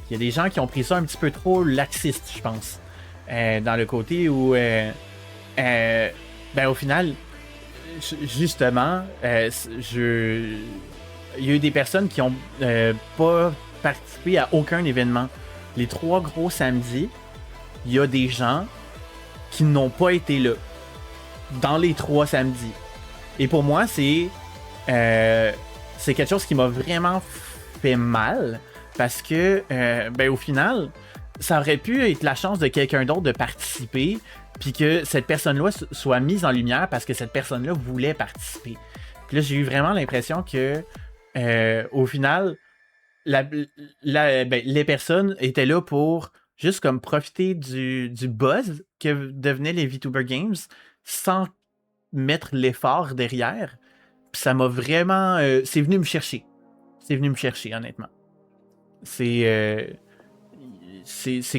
Il y a des gens qui ont pris ça un petit peu trop laxiste, je pense. Dans le côté où... ben, au final, justement, il y a eu des personnes qui ont pas participé à aucun événement. Les 3 gros samedis, il y a des gens qui n'ont pas été là dans les 3 samedis. Et pour moi, c'est quelque chose qui m'a vraiment fait mal parce que, ben, au final, ça aurait pu être la chance de quelqu'un d'autre de participer puis que cette personne-là soit mise en lumière parce que cette personne-là voulait participer. Puis là, j'ai eu vraiment l'impression que, au final, ben, les personnes étaient là pour juste comme profiter du buzz que devenaient les VTuber Games sans mettre l'effort derrière. Puis ça m'a vraiment... c'est venu me chercher. c'est venu me chercher, honnêtement. C'est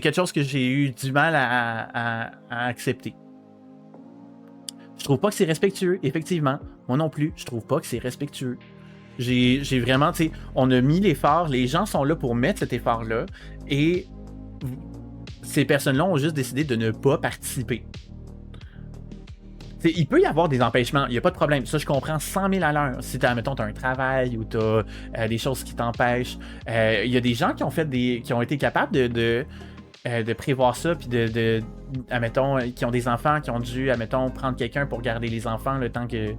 quelque chose que j'ai eu du mal à accepter. Je trouve pas que c'est respectueux, effectivement. Moi non plus, je trouve pas que c'est respectueux. J'ai vraiment, tu sais, on a mis l'effort, les gens sont là pour mettre cet effort-là, et ces personnes-là ont juste décidé de ne pas participer. T'sais, il peut y avoir des empêchements, il n'y a pas de problème. Ça, je comprends 100 000 à l'heure. Si admettons, tu as un travail ou tu as des choses qui t'empêchent. Il y a des gens qui ont été capables de prévoir ça, puis admettons, qui ont des enfants, qui ont dû, admettons, prendre quelqu'un pour garder les enfants le temps qu'ils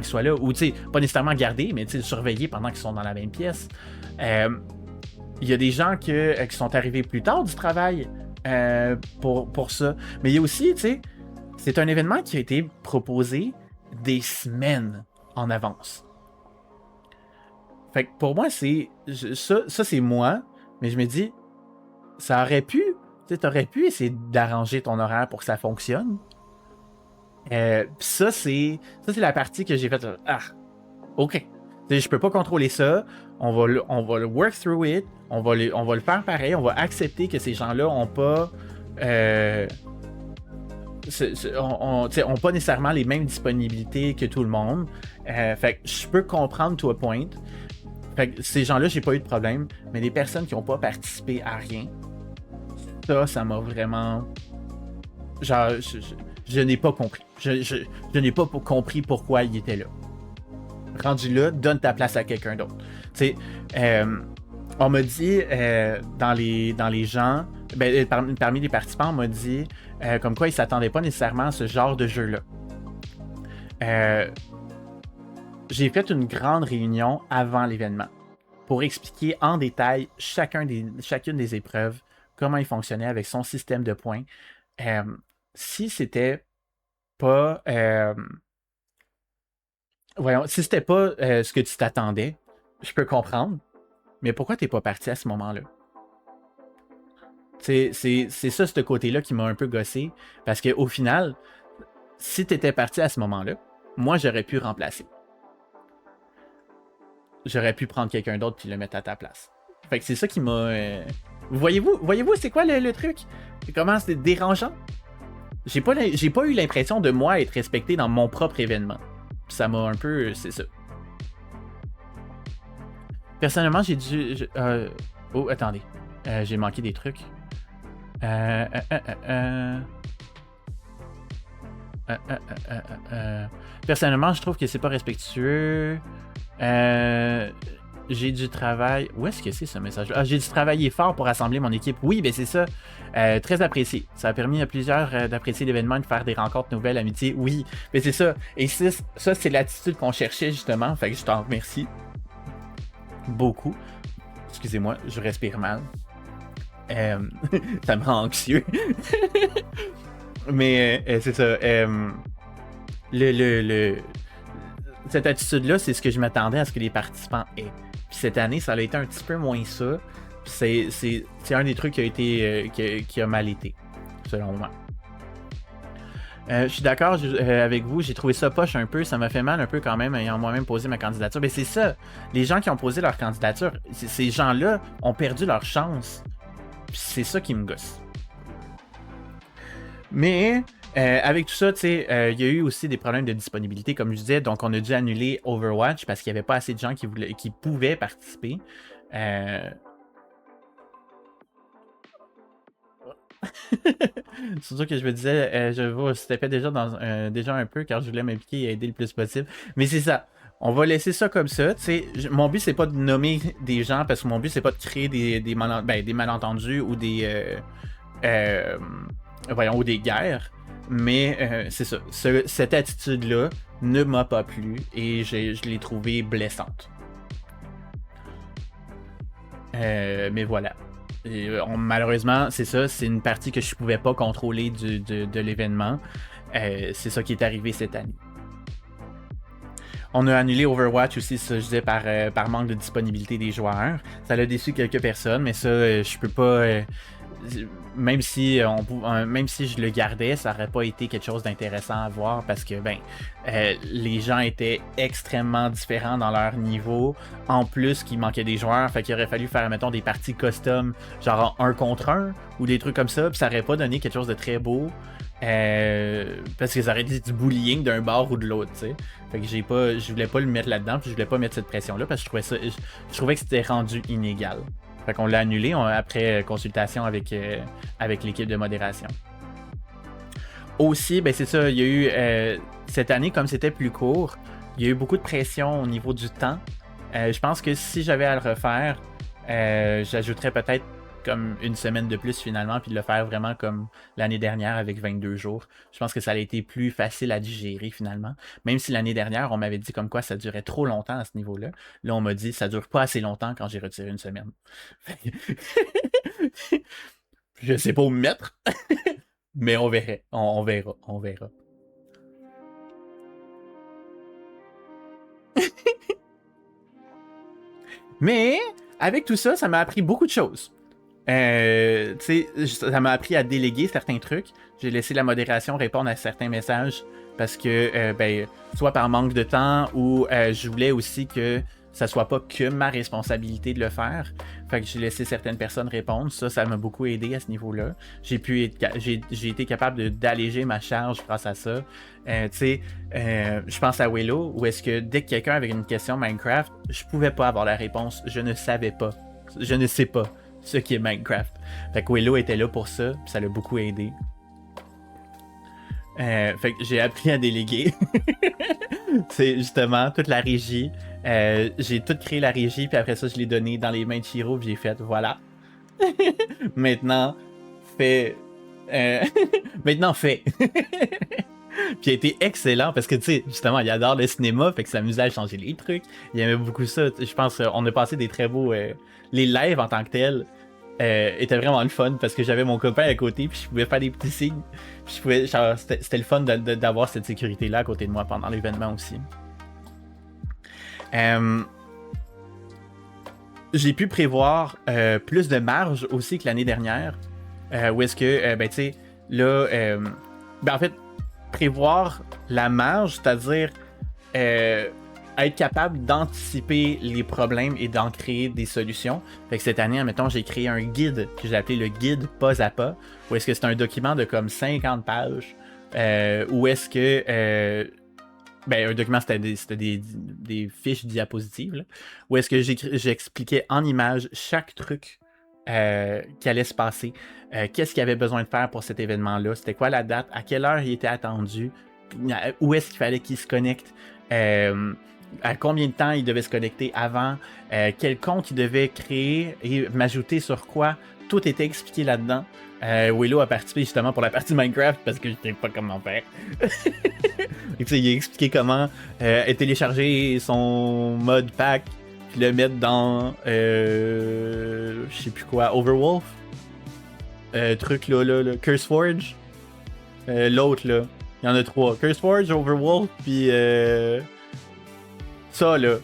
soient là. Ou, tu sais, pas nécessairement garder, mais surveiller pendant qu'ils sont dans la même pièce. Il y a des gens qui sont arrivés plus tard du travail pour ça. Mais il y a aussi, tu sais, c'est un événement qui a été proposé des semaines en avance. Fait que pour moi, ça c'est moi, mais je me dis, ça aurait pu, tu aurais pu essayer d'arranger ton horaire pour que ça fonctionne. Ça, c'est la partie que j'ai faite. Ah, ok. T'sais, je peux pas contrôler ça. On va le work through it. On va le faire pareil. On va accepter que ces gens-là ont pas. Ont pas nécessairement les mêmes disponibilités que tout le monde. Fait que je peux comprendre to a point. Fait que ces gens-là, j'ai pas eu de problème. Mais les personnes qui ont pas participé à rien, ça m'a vraiment. Genre, je n'ai pas compris. Je n'ai pas compris pourquoi il était là. Rendu là, donne ta place à quelqu'un d'autre. Tu sais, on m'a dit dans les gens, parmi les participants, on m'a dit comme quoi ils ne s'attendaient pas nécessairement à ce genre de jeu-là. J'ai fait une grande réunion avant l'événement pour expliquer en détail chacune des épreuves, comment il fonctionnait avec son système de points. Si c'était pas... si c'était pas ce que tu t'attendais, je peux comprendre, mais pourquoi t'es pas parti à ce moment-là? C'est ça, ce côté-là qui m'a un peu gossé, parce qu'au final, si t'étais parti à ce moment-là, moi, j'aurais pu remplacer. J'aurais pu prendre quelqu'un d'autre puis le mettre à ta place. Fait que c'est ça qui m'a... Voyez-vous, c'est quoi le truc? Comment c'est dérangeant? J'ai pas eu l'impression de moi être respecté dans mon propre événement. Ça m'a un peu... C'est ça. Personnellement, j'ai dû... Oh, attendez. J'ai manqué des trucs. Personnellement, je trouve que c'est pas respectueux. J'ai dû travailler... Où est-ce que c'est ce message? Ah, j'ai dû travailler fort pour assembler mon équipe. Oui, ben c'est ça. Très apprécié. Ça a permis à plusieurs d'apprécier l'événement et de faire des rencontres nouvelles, amitiés. Oui, mais c'est ça. Et ça, c'est l'attitude qu'on cherchait justement. Fait que je t'en remercie beaucoup. Excusez-moi, je respire mal. Ça me rend anxieux. Mais c'est ça. Cette attitude-là, c'est ce que je m'attendais à ce que les participants aient. Puis cette année, ça a été un petit peu moins ça. Puis c'est un des trucs qui a mal été, selon moi. Je suis d'accord avec vous, j'ai trouvé ça poche un peu, ça m'a fait mal un peu quand même ayant moi-même posé ma candidature. Mais c'est ça, les gens qui ont posé leur candidature, ces gens-là ont perdu leur chance. Puis c'est ça qui me gosse. Mais avec tout ça, tu sais, il y a eu aussi des problèmes de disponibilité, comme je disais, donc on a dû annuler Overwatch parce qu'il n'y avait pas assez de gens qui pouvaient participer. C'est sûr que je me disais, je vais se taper déjà un peu car je voulais m'impliquer et aider le plus possible. Mais c'est ça. On va laisser ça comme ça. Mon but, c'est pas de nommer des gens parce que mon but, c'est pas de créer des malentendus ou ou des guerres. Mais c'est ça. Cette attitude-là ne m'a pas plu et je l'ai trouvée blessante. Mais voilà. Malheureusement, c'est ça. C'est une partie que je ne pouvais pas contrôler de l'événement. C'est ça qui est arrivé cette année. On a annulé Overwatch aussi, ça je disais, par manque de disponibilité des joueurs. Ça a déçu quelques personnes, mais ça, je peux pas... même si même si je le gardais, ça aurait pas été quelque chose d'intéressant à voir parce que les gens étaient extrêmement différents dans leur niveau. En plus, qu'il manquait des joueurs, fait qu'il aurait fallu faire, mettons, des parties custom, genre 1 contre 1 ou des trucs comme ça, puis ça aurait pas donné quelque chose de très beau. Parce que ça aurait été du bullying d'un bord ou de l'autre, tu sais. Fait que je voulais pas le mettre là-dedans, puis je voulais pas mettre cette pression-là parce que je trouvais que c'était rendu inégal. Fait qu'on l'a annulé après consultation avec l'équipe de modération. Aussi, c'est ça, il y a eu cette année, comme c'était plus court, il y a eu beaucoup de pression au niveau du temps. Je pense que si j'avais à le refaire, j'ajouterais peut-être comme une semaine de plus finalement, puis de le faire vraiment comme l'année dernière avec 22 jours. Je pense que ça a été plus facile à digérer finalement. Même si l'année dernière, on m'avait dit comme quoi ça durait trop longtemps à ce niveau-là. Là, on m'a dit ça dure pas assez longtemps quand j'ai retiré une semaine. Je sais pas où me mettre, mais on verra. On verra. Mais avec tout ça, ça m'a appris beaucoup de choses. Ça m'a appris à déléguer certains trucs. J'ai laissé la modération répondre à certains messages parce que, soit par manque de temps ou je voulais aussi que ça soit pas que ma responsabilité de le faire. Fait que j'ai laissé certaines personnes répondre. Ça m'a beaucoup aidé à ce niveau-là. J'ai été capable d'alléger ma charge grâce à ça. Je pense à Willow, où est-ce que dès que quelqu'un avait une question Minecraft, je pouvais pas avoir la réponse. Je ne savais pas. Je ne sais pas ce qui est Minecraft. Fait que Willow était là pour ça, puis ça l'a beaucoup aidé. Fait que j'ai appris à déléguer. C'est justement toute la régie. J'ai tout créé la régie, puis après ça, je l'ai donné dans les mains de Shiro, puis j'ai fait, voilà. Maintenant, fait. Maintenant, fait. Puis il a été excellent parce que, tu sais, justement, il adore le cinéma, fait que ça m'amusait à changer les trucs. Il aimait beaucoup ça. Je pense qu'on a passé des très beaux. Les lives en tant que tels étaient vraiment le fun parce que j'avais mon copain à côté, puis je pouvais faire des petits signes. Puis c'était le fun d'avoir cette sécurité-là à côté de moi pendant l'événement aussi. J'ai pu prévoir plus de marge aussi que l'année dernière. Où est-ce que, tu sais, là, en fait, prévoir la marge, c'est-à-dire être capable d'anticiper les problèmes et d'en créer des solutions. Fait que cette année, admettons, j'ai créé un guide que j'ai appelé le guide pas à pas, où est-ce que c'est un document de comme 50 pages, où est-ce que un document, c'était des fiches diapositives, là, où est-ce que j'expliquais en images chaque truc qui allait se passer, qu'est-ce qu'il avait besoin de faire pour cet événement-là, c'était quoi la date, à quelle heure il était attendu, où est-ce qu'il fallait qu'il se connecte, à combien de temps il devait se connecter avant, quel compte il devait créer et m'ajouter sur quoi, tout était expliqué là-dedans. Willow a participé justement pour la partie Minecraft parce que je ne savais pas comment faire. Il a expliqué comment télécharger son mod pack puis le mettre dans je sais plus quoi, Overwolf, truc là, Curseforge, l'autre là, il y en a 3, Curseforge, Overwolf puis ça là,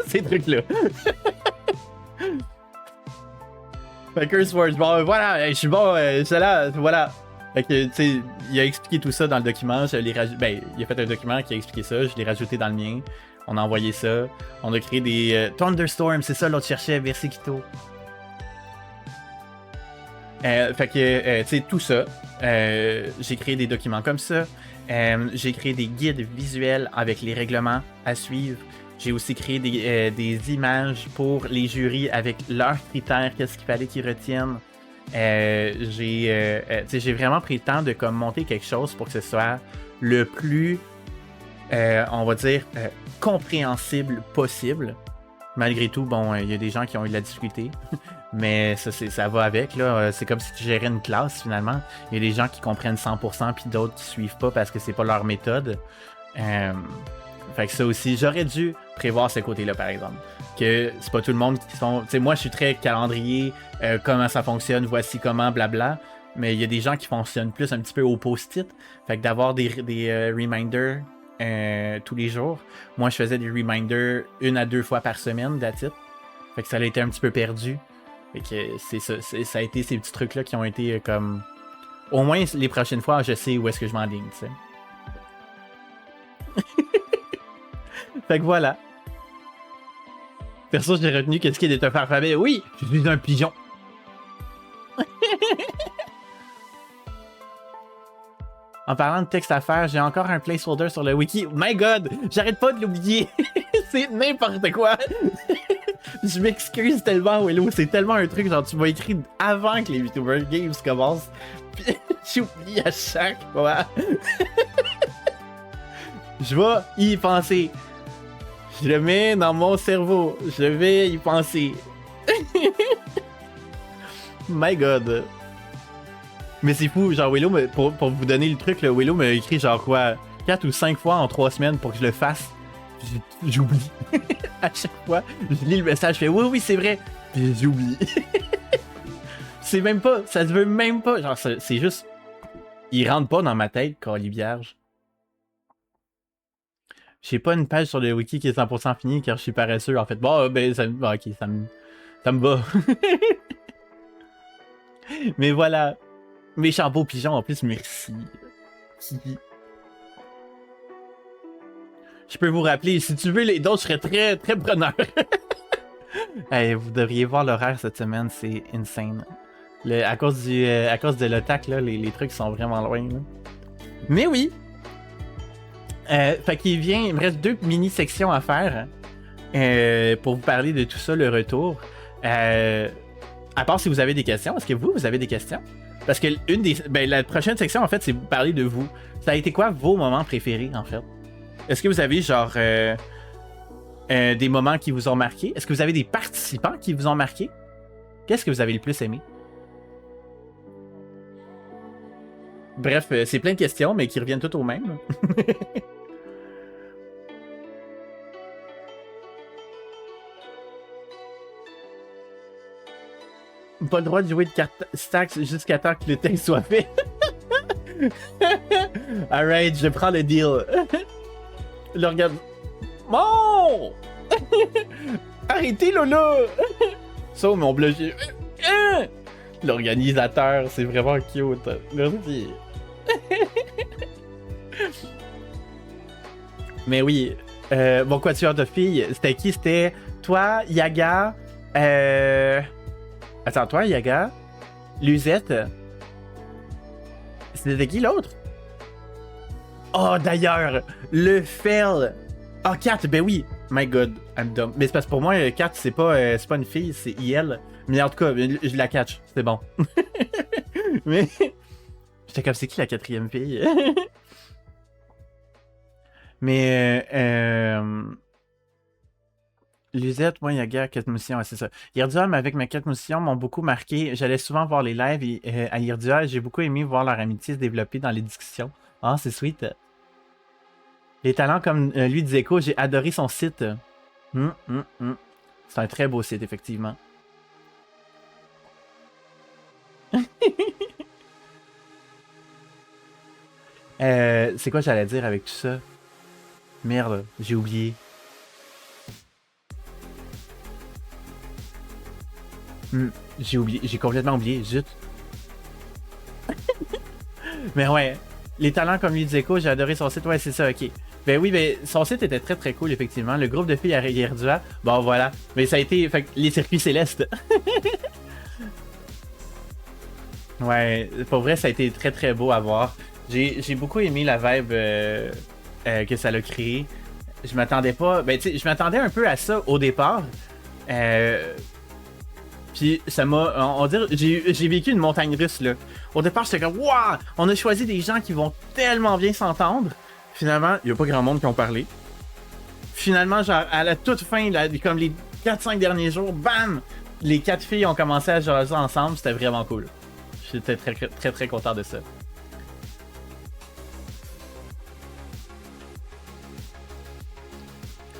ces trucs là. Fait Curseforge, bon voilà, je suis bon, c'est là, voilà. Fait que, tu sais, il a expliqué tout ça dans le document, il a fait un document qui a expliqué ça, je l'ai rajouté dans le mien. On a envoyé ça. On a créé des Thunderstorm, c'est ça l'autre cherchait, Merci Kito. Fait que, tu sais, tout ça. J'ai créé des documents comme ça. J'ai créé des guides visuels avec les règlements à suivre. J'ai aussi créé des images pour les jurys avec leurs critères, qu'est-ce qu'il fallait qu'ils retiennent. J'ai vraiment pris le temps de comme, monter quelque chose pour que ce soit le plus, on va dire, compréhensible possible. Malgré tout, bon, il y a des gens qui ont eu de la difficulté, mais ça va avec, là. C'est comme si tu gérais une classe, finalement. Il y a des gens qui comprennent 100%, puis d'autres qui suivent pas parce que c'est pas leur méthode. Fait que ça aussi, j'aurais dû prévoir ce côté-là, par exemple. Que c'est pas tout le monde qui sont... Tu sais, moi, je suis très calendrier, comment ça fonctionne, voici comment, blabla. Mais il y a des gens qui fonctionnent plus un petit peu au post-it. Fait que d'avoir des reminders tous les jours. Moi, je faisais des reminders 1 à 2 fois par semaine, that's it. Fait que ça a été un petit peu perdu. Fait que c'est ça. Ça a été ces petits trucs-là qui ont été comme. Au moins, les prochaines fois, je sais où est-ce que je m'enligne, tu sais. Fait que voilà. Perso, j'ai retenu qu'est-ce qui est de te faire famille. Oui, je suis un pigeon. En parlant de texte à faire, j'ai encore un placeholder sur le wiki. My God, j'arrête pas de l'oublier. C'est n'importe quoi. Je m'excuse tellement, Willow. C'est tellement un truc, genre, tu m'as écrit avant que les VTuber Games commencent. Puis j'oublie à chaque fois. Je vais y penser. Je le mets dans mon cerveau. Je vais y penser. My God. Mais c'est fou, genre Willow, pour vous donner le truc, là, Willow m'a écrit genre quoi, 4 ou 5 fois en 3 semaines pour que je le fasse. J'oublie. À chaque fois, je lis le message, je fais oui, c'est vrai. Puis j'oublie. C'est même pas, ça se veut même pas. Genre, c'est juste. Il rentre pas dans ma tête, Cali Vierge. J'ai pas une page sur le wiki qui est 100% finie car je suis paresseux en fait. Bon, ben, ok, ça me va. Mais voilà. Méchant beau pigeon en plus, merci. Je peux vous rappeler, si tu veux les dons, je serais très très preneur. Hey, vous devriez voir l'horaire cette semaine, c'est insane. À cause de l'OTAC, là, les trucs sont vraiment loin. Là. Mais oui! Fait qu'il vient, il me reste 2 mini-sections à faire pour vous parler de tout ça, le retour. À part si vous avez des questions, est-ce que vous avez des questions? Parce que la prochaine section, en fait, c'est vous parler de vous. Ça a été quoi vos moments préférés, en fait? Est-ce que vous avez, genre, des moments qui vous ont marqué? Est-ce que vous avez des participants qui vous ont marqué? Qu'est-ce que vous avez le plus aimé? Bref, c'est plein de questions, mais qui reviennent toutes au même. Pas le droit de jouer de carte stacks jusqu'à temps que le texte soit fait. Alright, je prends le deal. Le regarde. Bon! Arrêtez, Lola! Ça, mon bloqué. L'organisateur, c'est vraiment cute. Merci. Mais oui, mon quatuor de filles, c'était qui? C'était toi, Yaga, Attends, toi, Yaga, Luzette. C'était qui l'autre? Oh, d'ailleurs, le Fel. Oh, Kat, ben oui. My God, I'm dumb. Mais c'est parce que pour moi, Kat, c'est pas une fille, c'est IL. Mais en tout cas, je la catch, c'est bon. Mais j'étais comme, c'est qui la 4e fille? Mais Luzette, moi, Yaga, 4 missions, c'est ça. Yerdua, avec mes 4 missions, m'ont beaucoup marqué. J'allais souvent voir les lives à Yerdua. J'ai beaucoup aimé voir leur amitié se développer dans les discussions. Ah, c'est sweet. Les talents comme lui disait Zeko, j'ai adoré son site. C'est un très beau site, effectivement. C'est quoi j'allais dire avec tout ça? Merde, j'ai oublié. J'ai oublié, j'ai complètement oublié, zut. Mais ouais, les talents comme lui Zeko, j'ai adoré son site, ouais c'est ça, ok. Ben oui, ben son site était très très cool effectivement. Le groupe de filles à Yerdua, bon voilà. Mais ça a été, fait, les circuits célestes. Ouais, pour vrai ça a été très très beau à voir. J'ai beaucoup aimé la vibe que ça l'a créé. Je m'attendais pas, ben tu sais, je m'attendais un peu à ça au départ. Puis ça m'a, on dirait, j'ai vécu une montagne russe là. Au départ, j'étais comme, waouh, on a choisi des gens qui vont tellement bien s'entendre. Finalement, il n'y a pas grand monde qui ont parlé. Finalement, genre, à la toute fin, là, comme les 4-5 derniers jours, bam, les 4 filles ont commencé à jaser ensemble. C'était vraiment cool. J'étais très, très, très content de ça.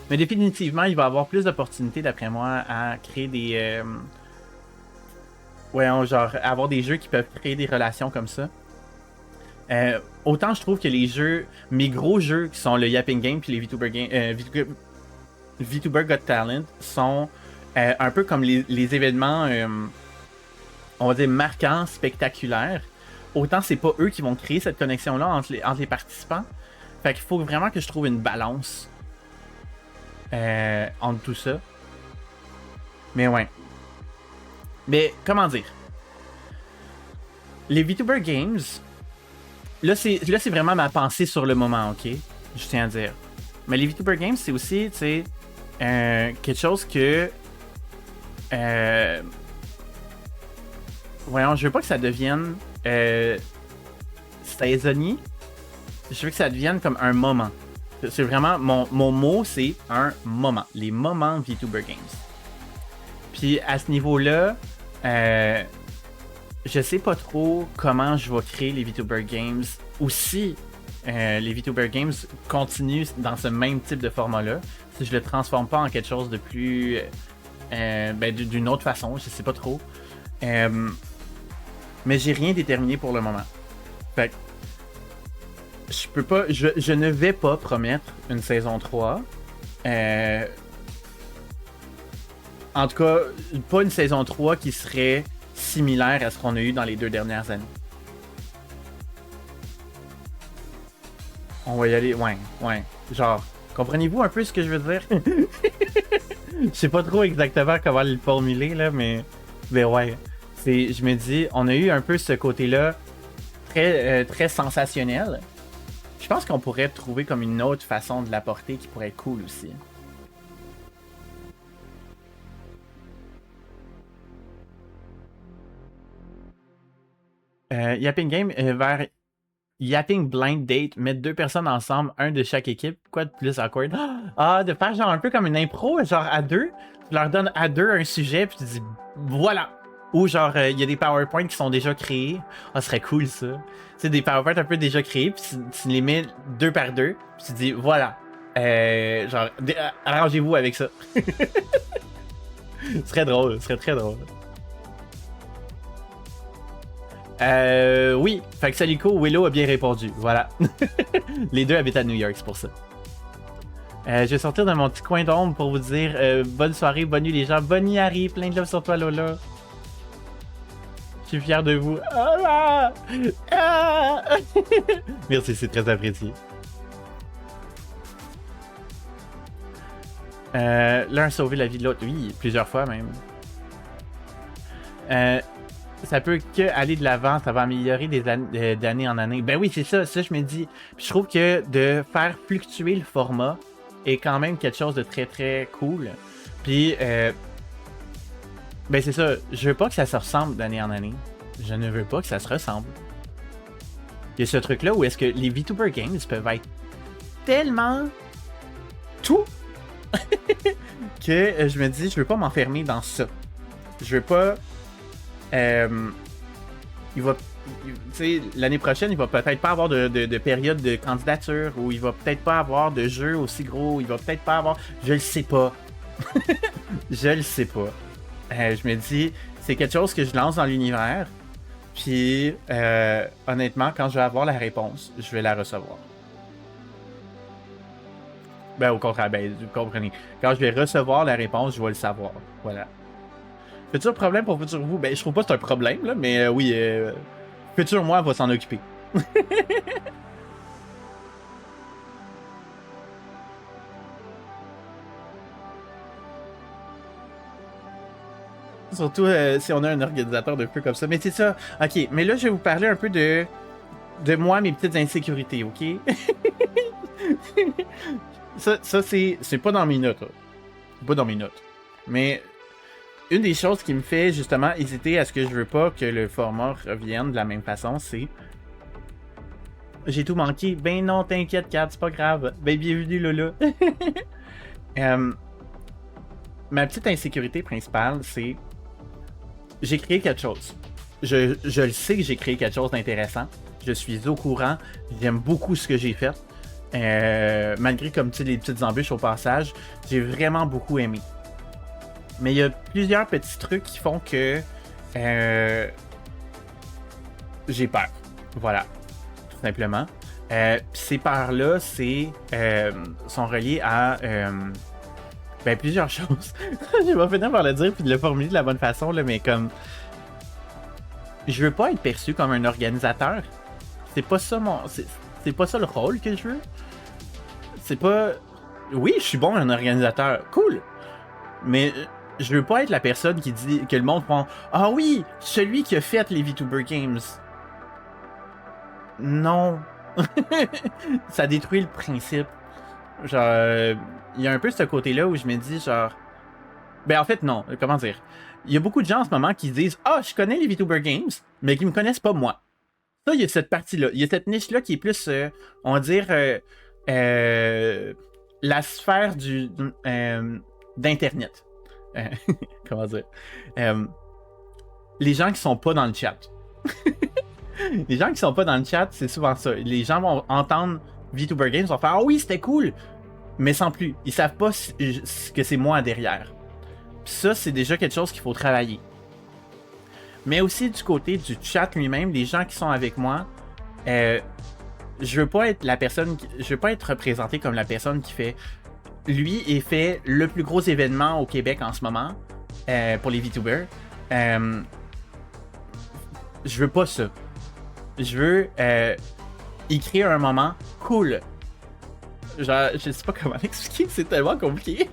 Mais définitivement, il va y avoir plus d'opportunités, d'après moi, à créer des... ouais, genre, avoir des jeux qui peuvent créer des relations comme ça. Autant je trouve que les jeux, mes gros jeux qui sont le Yapping Game puis les VTuber Got Talent sont un peu comme les événements on va dire, marquant, spectaculaire, autant c'est pas eux qui vont créer cette connexion-là entre les participants. Fait qu'il faut vraiment que je trouve une balance entre tout ça. Mais ouais. Mais comment dire? Les VTuber Games, là c'est vraiment ma pensée sur le moment, ok? Je tiens à dire. Mais les VTuber Games, c'est aussi, tu sais, quelque chose que... voyons, je veux pas que ça devienne saisonnier. Je veux que ça devienne comme un moment. C'est vraiment... Mon mot, c'est un moment. Les moments VTuber Games. Puis à ce niveau-là, je sais pas trop comment je vais créer les VTuber Games. Ou si les VTuber Games continuent dans ce même type de format-là. Si je le transforme pas en quelque chose de plus... d'une autre façon, je sais pas trop. Mais j'ai rien déterminé pour le moment. Fait que je peux pas. Je ne vais pas promettre une saison 3. En tout cas, pas une saison 3 qui serait similaire à ce qu'on a eu dans les 2 dernières années. On va y aller. Ouais. Genre, comprenez-vous un peu ce que je veux dire? Je sais pas trop exactement comment le formuler, là, mais ouais. Je me dis, on a eu un peu ce côté-là très sensationnel. Je pense qu'on pourrait trouver comme une autre façon de l'apporter qui pourrait être cool aussi. Yapping Game vers Yapping Blind Date, mettre 2 personnes ensemble, un de chaque équipe. Quoi de plus awkward? Ah, de faire genre un peu comme une impro, genre à 2. Tu leur donnes à 2 un sujet, puis tu dis voilà. Ou genre, il y a des PowerPoints qui sont déjà créés. Ah, ce serait cool ça. Tu sais, des PowerPoints un peu déjà créés, puis tu les mets 2 par 2, puis tu dis voilà. Genre, arrangez-vous avec ça. Ce serait drôle, ce serait très drôle. Oui, fait que Salico, Willow a bien répondu. Voilà. Les deux habitent à New York, c'est pour ça. Je vais sortir de mon petit coin d'ombre pour vous dire bonne soirée, bonne nuit les gens. Bonne nuit Harry, plein de love sur toi Lola. Je suis fier de vous. Merci, c'est très apprécié. L'un a sauvé la vie de l'autre, oui, plusieurs fois même. Ça peut que aller de l'avant, ça va améliorer d'année en année. Ben oui, c'est ça je me dis. Puis je trouve que de faire fluctuer le format est quand même quelque chose de très très cool. Puis, ben c'est ça, je veux pas que ça se ressemble d'année en année. Je ne veux pas que ça se ressemble. Il y a ce truc-là où est-ce que les VTuber Games peuvent être tellement tout que je me dis, je veux pas m'enfermer dans ça. Je veux pas... l'année prochaine, il va peut-être pas avoir de période de candidature, ou il va peut-être pas avoir de jeu aussi gros, il va peut-être pas avoir... Je le sais pas. Je le sais pas. Je me dis, c'est quelque chose que je lance dans l'univers, puis honnêtement, quand je vais avoir la réponse, je vais la recevoir. Ben au contraire, vous comprenez. Quand je vais recevoir la réponse, je vais le savoir. Voilà. Futur problème pour futur vous? Ben, je trouve pas que c'est un problème, là, mais oui, futur moi va s'en occuper. Surtout si on a un organisateur de peu comme ça. Mais c'est ça. Ok, mais là, je vais vous parler un peu de moi, mes petites insécurités, ok? ça c'est pas dans mes notes, là. Pas dans mes notes. Mais... une des choses qui me fait justement hésiter à ce que je veux pas que le format revienne de la même façon, c'est... j'ai tout manqué. Ben non, t'inquiète, Kat, c'est pas grave. Ben bienvenue, Lola. Ma petite insécurité principale, c'est... j'ai créé quelque chose. Je le sais que j'ai créé quelque chose d'intéressant. Je suis au courant. J'aime beaucoup ce que j'ai fait. Malgré comme les petites embûches au passage, j'ai vraiment beaucoup aimé. Mais il y a plusieurs petits trucs qui font que j'ai peur. Voilà, tout simplement. Ces peurs-là, sont reliées à plusieurs choses. Je vais finir par le dire puis de le formuler de la bonne façon, là, mais comme je veux pas être perçu comme un organisateur. C'est pas ça c'est pas ça le rôle que je veux. C'est pas... Oui, je suis bon un organisateur, cool. Mais je veux pas être la personne qui dit que le monde prend ah oui, celui qui a fait les VTuber Games. Non. Ça détruit le principe. Genre, il y a un peu ce côté-là où je me dis genre... Ben en fait non, comment dire? Il y a beaucoup de gens en ce moment qui disent ah, je connais les VTuber Games, mais qui me connaissent pas moi. Ça, il y a cette partie-là. Il y a cette niche-là qui est plus, on va dire, la sphère d'Internet. Comment dire? Les gens qui sont pas dans le chat. Les gens qui sont pas dans le chat, c'est souvent ça. Les gens vont entendre VTuber Games, vont faire ah oui, c'était cool, mais sans plus. Ils savent pas que c'est moi derrière. Puis ça, c'est déjà quelque chose qu'il faut travailler. Mais aussi du côté du chat lui-même, les gens qui sont avec moi, je veux pas être la personne, je veux pas être représenté comme la personne qui fait, lui, et fait le plus gros événement au Québec en ce moment pour les VTubers. Je veux pas ça. Je veux écrire un moment cool. Genre, je sais pas comment l'expliquer, c'est tellement compliqué.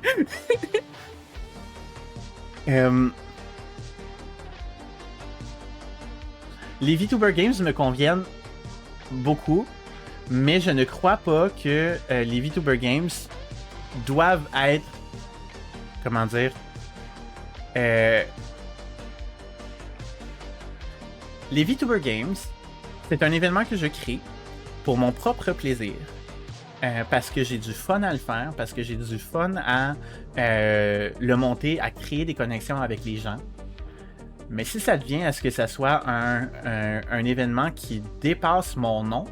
Les VTuber Games me conviennent beaucoup, mais je ne crois pas que les VTuber Games doivent être... Comment dire? Les VTuber Games, c'est un événement que je crée pour mon propre plaisir. Parce que j'ai du fun à le faire, parce que j'ai du fun à le monter, à créer des connexions avec les gens. Mais si ça devient à ce que ça soit un événement qui dépasse mon nom,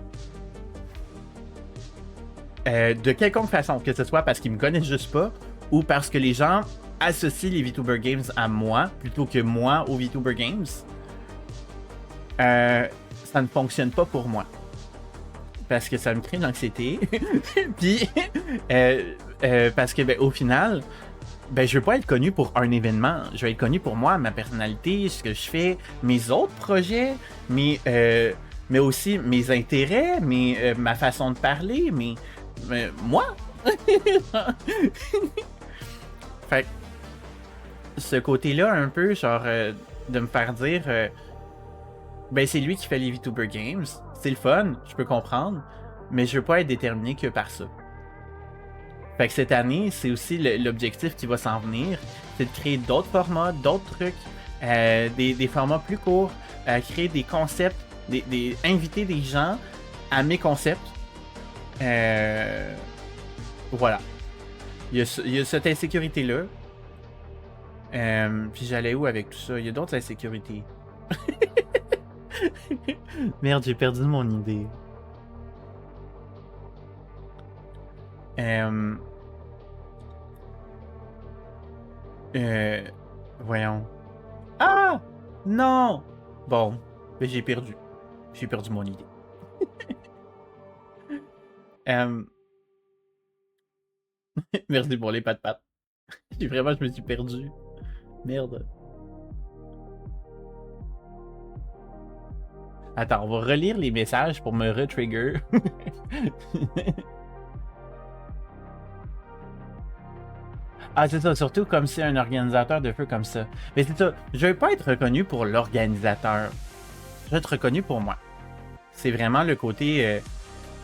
de quelconque façon, que ce soit parce qu'ils me connaissent juste pas, ou parce que les gens associent les VTuber Games à moi, plutôt que moi aux VTuber Games, ça ne fonctionne pas pour moi. Parce que ça me crée de l'anxiété. Puis, parce que, ben, au final, ben, je veux pas être connu pour un événement. Je veux être connu pour moi, ma personnalité, ce que je fais, mes autres projets, mais aussi mes intérêts, ma façon de parler, moi. Fait que, ce côté-là, un peu, genre, de me faire dire, ben, c'est lui qui fait les VTuber Games. C'est le fun, je peux comprendre, mais je veux pas être déterminé que par ça. Fait que cette année, c'est aussi l'objectif qui va s'en venir, c'est de créer d'autres formats, d'autres trucs, des formats plus courts, créer des concepts, inviter des gens à mes concepts. Voilà. Il y a cette insécurité-là. Puis j'allais où avec tout ça? Il y a d'autres insécurités. Merde, j'ai perdu mon idée. Voyons. Ah! Non! Bon, mais j'ai perdu. J'ai perdu mon idée. Merci pour les pattes-pattes. Je me suis perdu. Merde. Attends, on va relire les messages pour me retrigger. Ah, c'est ça, surtout comme c'est un organisateur de feu comme ça. Mais c'est ça, je veux pas être reconnu pour l'organisateur. Je veux être reconnu pour moi. C'est vraiment le côté...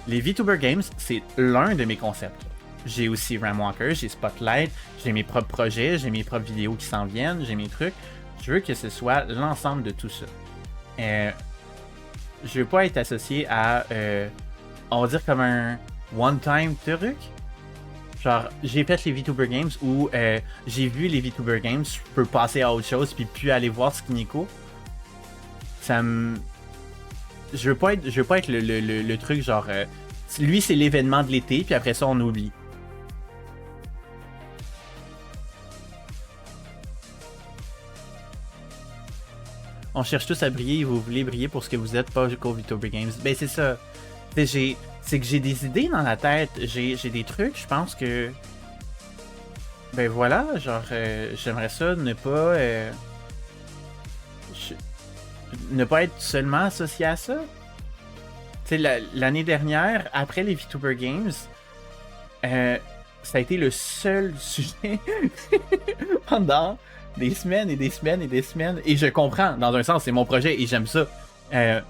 les VTuber Games, c'est l'un de mes concepts. J'ai aussi Ramwalker, j'ai Spotlight, j'ai mes propres projets, j'ai mes propres vidéos qui s'en viennent, j'ai mes trucs. Je veux que ce soit l'ensemble de tout ça. Je veux pas être associé à, on va dire comme un one-time truc. Genre, j'ai fait les VTuber Games où j'ai vu les VTuber Games, je peux passer à autre chose puis plus aller voir ce qui court. Ça me... Je veux pas être le truc genre... lui, c'est l'événement de l'été, puis après ça, on oublie. On cherche tous à briller et vous voulez briller pour ce que vous êtes, pas qu'au VTuber Games. Ben, c'est ça. C'est que j'ai des idées dans la tête. J'ai des trucs, je pense que... Ben voilà, genre, j'aimerais ça ne pas... ne pas être seulement associé à ça. Tu sais, l'année dernière, après les VTuber Games, ça a été le seul sujet pendant des semaines et des semaines et des semaines. Et je comprends, dans un sens, c'est mon projet et j'aime ça. Mais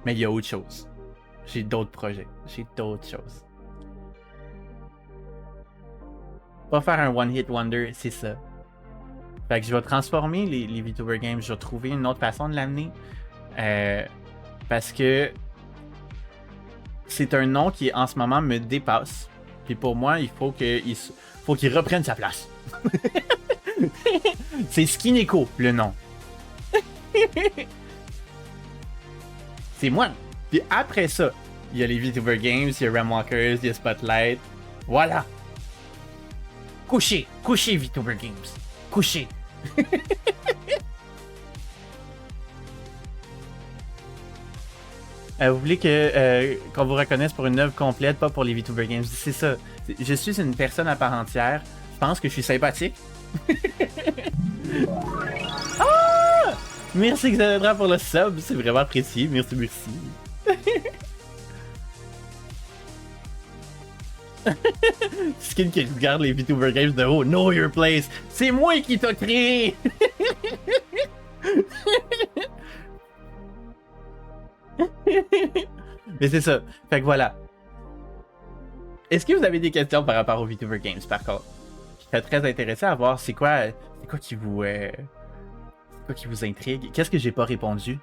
il y a autre chose. J'ai d'autres projets. J'ai d'autres choses. Pas faire un one-hit wonder, c'est ça. Fait que je vais transformer les VTuber Games. Je vais trouver une autre façon de l'amener. Parce que c'est un nom qui en ce moment me dépasse. Puis pour moi, il faut qu'il reprenne sa place. C'est Skineko, le nom. C'est moi. Puis après ça, il y a les VTuber Games, il y a Ramwalkers, il y a Spotlight. Voilà. Couchez VTuber Games. Couchez. Vous voulez qu'on vous reconnaisse pour une œuvre complète, pas pour les VTuber Games. C'est ça. Je suis une personne à part entière. Je pense que je suis sympathique. Ah! Merci Xanadra pour le sub. C'est vraiment apprécié. Merci. Skin qui regarde les VTuber Games de haut. Know your place. C'est moi qui t'ai créé. Mais c'est ça. Fait que voilà. Est-ce que vous avez des questions par rapport aux VTuber Games par contre? Je serais très intéressé à voir c'est quoi qui vous intrigue. Qu'est-ce que j'ai pas répondu?